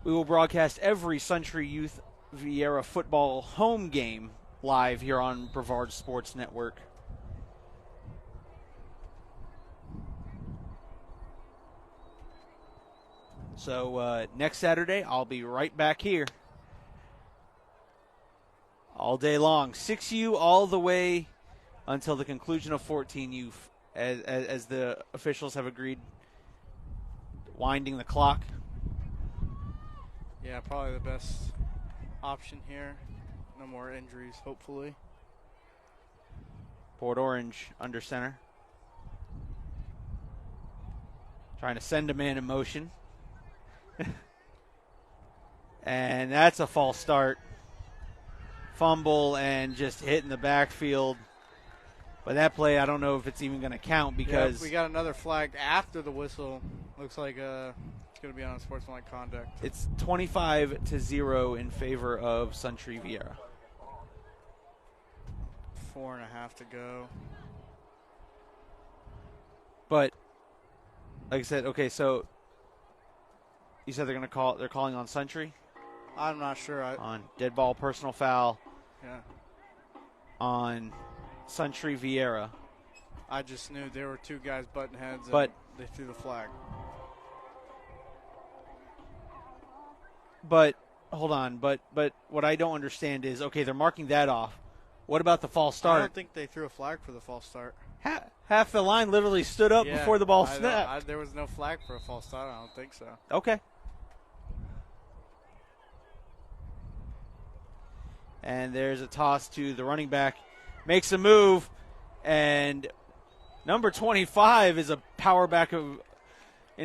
We will broadcast every Suntree Youth Viera football home game live here on Brevard Sports Network. So next Saturday, I'll be right back here all day long. 6U all the way until the conclusion of 14U, as the officials have agreed, winding the clock. Yeah, probably the best option here. No more injuries, hopefully. Port Orange under center. Trying to send a man in motion. And that's a false start. Fumble and just hit in the backfield. But that play, I don't know if it's even going to count because... Yeah, we got another flag after the whistle. Looks like it's going to be on unsportsmanlike conduct. It's 25-0 in favor of Suntree Viera. 4.5 to go. But, like I said, okay, so you said they're calling on Suntree? I'm not sure. On dead ball, personal foul. Yeah. On Suntree Viera. I just knew there were two guys butting heads, but they threw the flag. But hold on, but what I don't understand is, okay, they're marking that off. What about the false start? I don't think they threw a flag for the false start. Half the line literally stood up before the ball snapped. There was no flag for a false start. I don't think so. Okay. And there's a toss to the running back. Makes a move, and number 25 is a power back in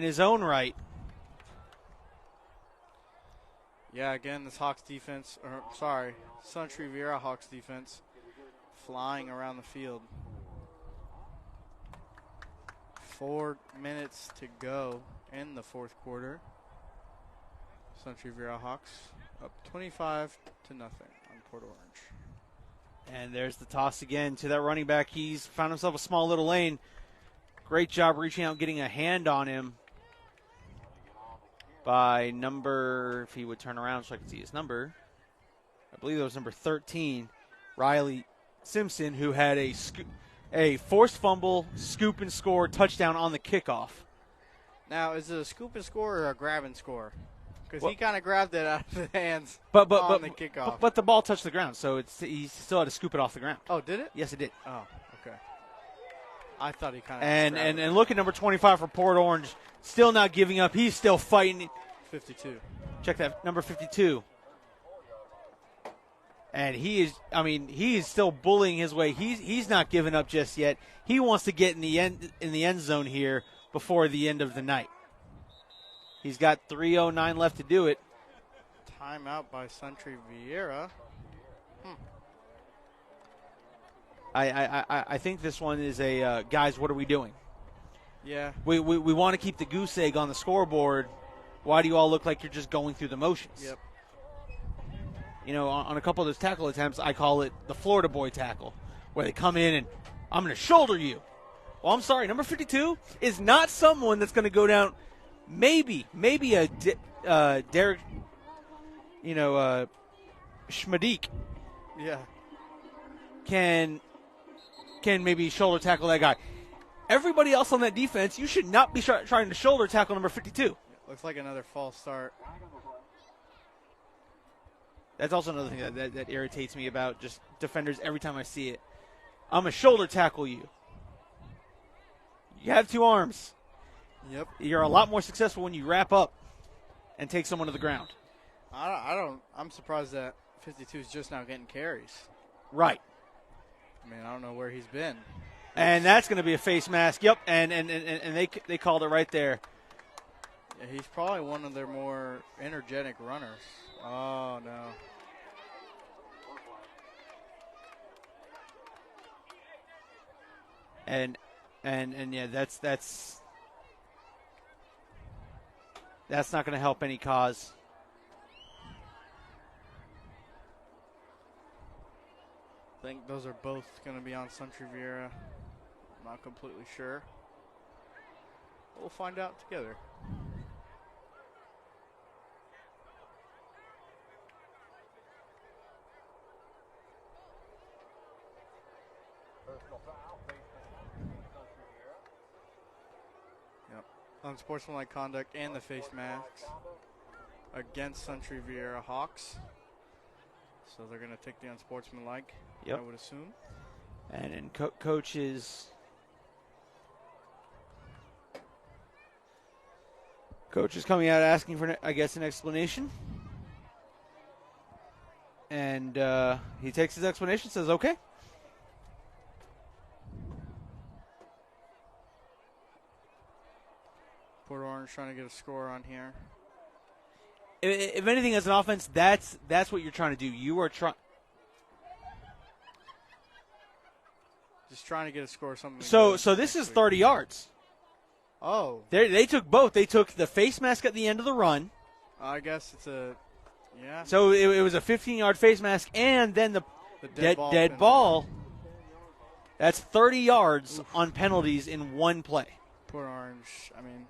his own right. Yeah, again, this Suntree Viera Hawks defense flying around the field. 4 minutes to go in the fourth quarter. Suntree Viera Hawks up 25-0 on Port Orange. And there's the toss again to that running back. He's found himself a small little lane. Great job reaching out and getting a hand on him by number, if he would turn around so I could see his number, I believe it was number 13, Riley Simpson, who had a forced fumble, scoop and score, touchdown on the kickoff. Now, is it a scoop and score or a grab and score? Because he kind of grabbed it out of the hands on the kickoff. But the ball touched the ground, so he still had to scoop it off the ground. Oh, did it? Yes, it did. Oh, okay. I thought he kind of and look at number 25 for Port Orange, still not giving up. He's still fighting. 52. Check that, number 52. And he is still bullying his way. He's not giving up just yet. He wants to get in the end zone here before the end of the night. He's got 3:09 left to do it. Timeout by Suntree Viera. I think this one is a guys, what are we doing? Yeah. We want to keep the goose egg on the scoreboard. Why do you all look like you're just going through the motions? Yep. You know, on a couple of those tackle attempts, I call it the Florida boy tackle, where they come in and I'm going to shoulder you. Well, I'm sorry, number 52 is not someone that's going to go down. Maybe a Derek, Schmadik. Yeah. Can maybe shoulder tackle that guy. Everybody else on that defense, you should not be trying to shoulder tackle number 52. Looks like another false start. That's also another thing that irritates me about just defenders every time I see it. I'm going to shoulder tackle you. You have two arms. Yep. You're a lot more successful when you wrap up and take someone to the ground. I'm surprised that 52 is just now getting carries. Right. I mean, I don't know where he's been. And that's going to be a face mask. Yep. And they called it right there. Yeah, he's probably one of their more energetic runners. Oh, no. And yeah, that's not going to help any cause. those are both going to be on Suntree Viera. I'm not completely sure. We'll find out together. Yep. Unsportsmanlike conduct and the face masks against Suntree Viera Hawks. So they're going to take the unsportsmanlike, I would assume. And in coaches. Coach is coming out asking for, I guess, an explanation. And he takes his explanation, says, okay. Port Orange trying to get a score on here. If anything, as an offense, that's what you're trying to do. You are just trying to get a score. Something. So this is 30 yards. Oh. They took both. They took the face mask at the end of the run. I guess it's a, yeah. So it was a 15-yard face mask, and then the dead ball. That's 30 yards on penalties in one play. Port Orange, I mean,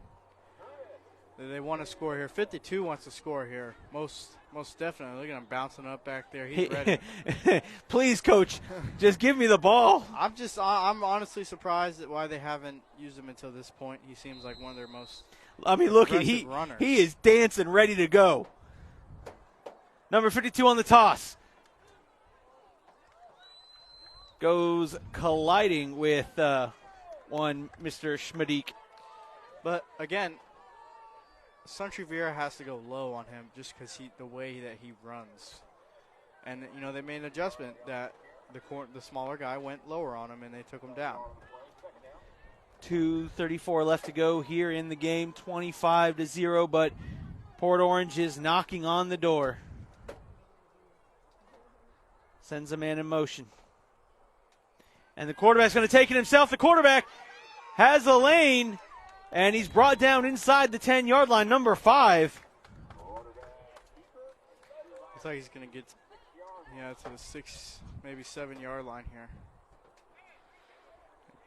they want to score here. 52 wants to score here. Most definitely. Look at him bouncing up back there. He's ready. Please, Coach, just give me the ball. I'm honestly surprised at why they haven't used him until this point. He seems like one of their most look at he is dancing, ready to go. Number 52 on the toss. Goes colliding with one Mr. Schmadik. But again, Suntree Viera has to go low on him just because the way that he runs. And, they made an adjustment that the smaller guy went lower on him and they took him down. 2:34 left to go here in the game, 25-0, but Port Orange is knocking on the door. Sends a man in motion. And the quarterback's going to take it himself. The quarterback has a lane. And he's brought down inside the 10-yard line, number 5. Looks like he's going to get, to the 6, maybe 7-yard line here.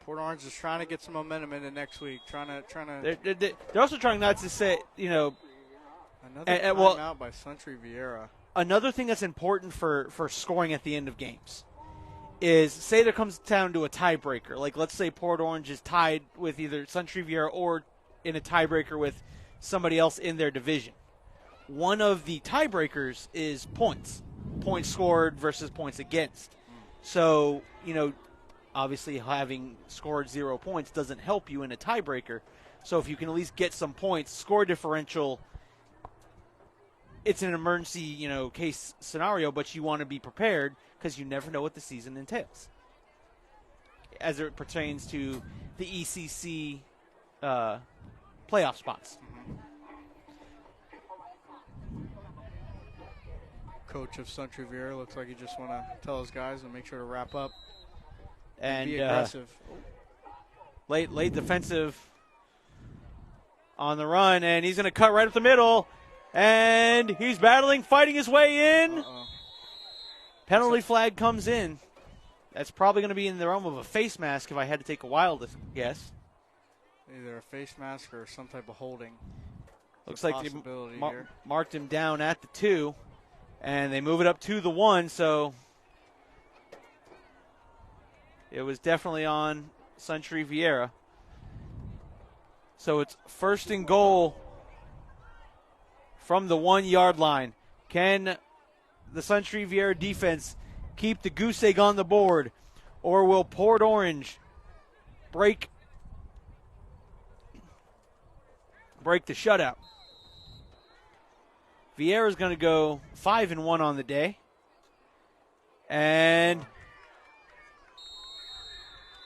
Port Orange is trying to get some momentum into next week. They're also trying not to say, Another timeout by Suntree Viera. Another thing that's important for scoring at the end of games is, say there comes down to a tiebreaker. Like, let's say Port Orange is tied with either Suntree Viera or in a tiebreaker with somebody else in their division. One of the tiebreakers is points. Points scored versus points against. So, obviously having scored 0 points doesn't help you in a tiebreaker. So if you can at least get some points, score differential, it's an emergency, case scenario, but you want to be prepared because you never know what the season entails as it pertains to the ECC playoff spots. Coach of Suntree Viera looks like he just want to tell his guys and make sure to wrap up and be aggressive. Late defensive on the run, and he's going to cut right up the middle. And he's battling, fighting his way in. Penalty flag comes in. That's probably going to be in the realm of a face mask if I had to take a wild guess. Either a face mask or some type of holding. Looks like they marked him down at the 2, and they move it up to the 1, so it was definitely on Suntree Viera. So it's 1st and goal from the 1-yard line. Can the Suntree Viera defense keep the goose egg on the board, or will Port Orange break the shutout? Viera's going to go 5-1 on the day. And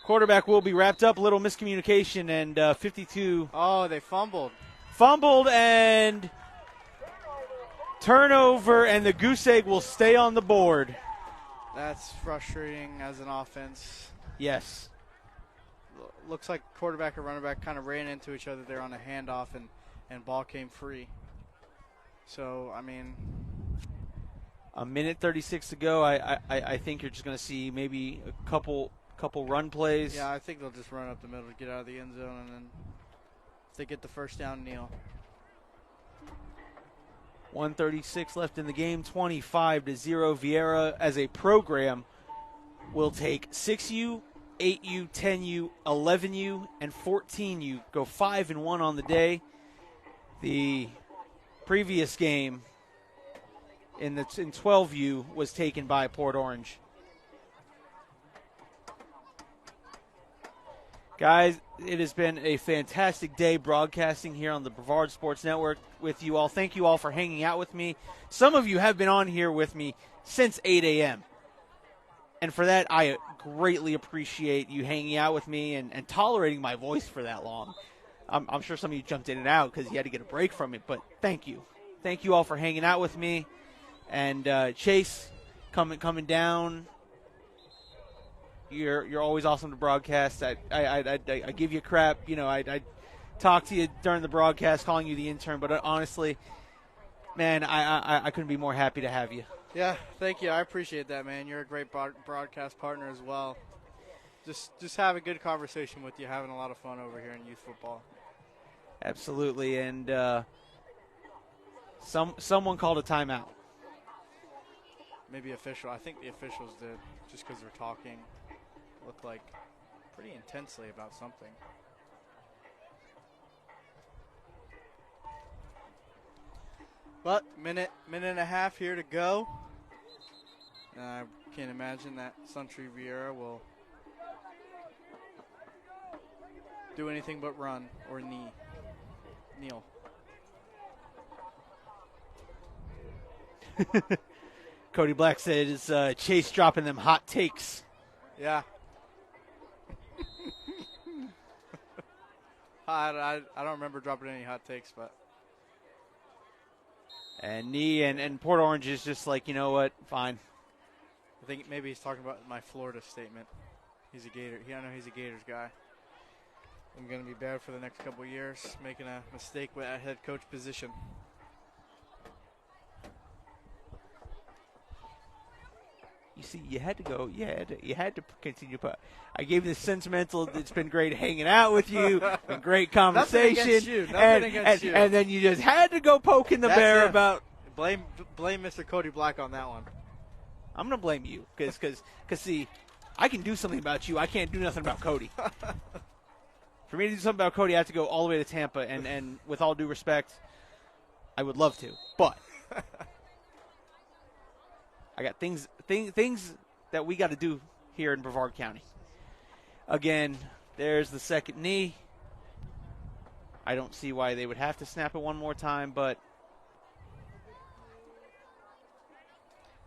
quarterback will be wrapped up. A little miscommunication, and 52. Oh, they fumbled. Fumbled and turnover, and the goose egg will stay on the board. That's frustrating as an offense. Yes. Looks like quarterback and running back kind of ran into each other there on a handoff, and ball came free. So, I mean, A minute 36 to go. I think you're just going to see maybe a couple run plays. Yeah, I think they'll just run up the middle to get out of the end zone, and then if they get the first down, kneel. 1:36 left in the game. 25-0. Viera as a program will take 6U, 8U, 10U, 11U, and 14U. Go 5-1 on the day. The previous game in 12U was taken by Port Orange. Guys, it has been a fantastic day broadcasting here on the Brevard Sports Network with you all. Thank you all for hanging out with me. Some of you have been on here with me since 8 a.m. And for that, I greatly appreciate you hanging out with me and tolerating my voice for that long. I'm sure some of you jumped in and out because you had to get a break from it, but thank you. Thank you all for hanging out with me. And Chase, coming down. You're always awesome to broadcast. I give you crap. You know, I talk to you during the broadcast, calling you the intern. But honestly, man, I couldn't be more happy to have you. Yeah, thank you. I appreciate that, man. You're a great broadcast partner as well. Just have a good conversation with you, having a lot of fun over here in youth football. Absolutely, and someone called a timeout. Maybe official. I think the officials did, just because they're talking. Looked like pretty intensely about something. But minute and a half here to go. I can't imagine that Suntree Viera will do anything but run or kneel. Cody Black said it's Chase dropping them hot takes. Yeah. I don't remember dropping any hot takes, but. And knee and Port Orange is just like, you know what, fine. I think maybe he's talking about my Florida statement. He's a Gator. I know he's a Gators guy. I'm going to be bad for the next couple of years, making a mistake with that head coach position. You see, you had to go. You had to continue. I gave you the sentimental. It's been great hanging out with you. Been great conversation. Nothing against you. Nothing against you. And then you just had to go poking the bear about. Blame Mr. Cody Black on that one. I'm gonna blame you because see, I can do something about you. I can't do nothing about Cody. For me to do something about Cody, I have to go all the way to Tampa. And with all due respect, I would love to, but. I got things that we got to do here in Brevard County. Again, there's the second knee. I don't see why they would have to snap it one more time, but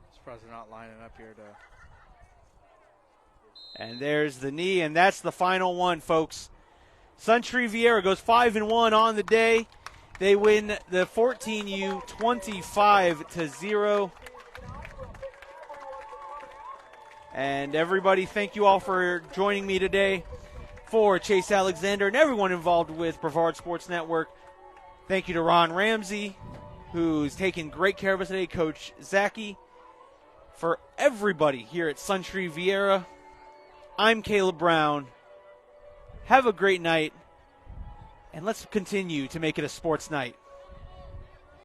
I'm surprised they're not lining up here to. And there's the knee, and that's the final one, folks. Suntree Viera goes 5-1 on the day. They win the 14U 25-0. And everybody, thank you all for joining me today. For Chase Alexander and everyone involved with Brevard Sports Network, thank you to Ron Ramsey, who's taking great care of us today, Coach Zaki. For everybody here at Suntree Viera, I'm Caleb Brown. Have a great night, and let's continue to make it a sports night.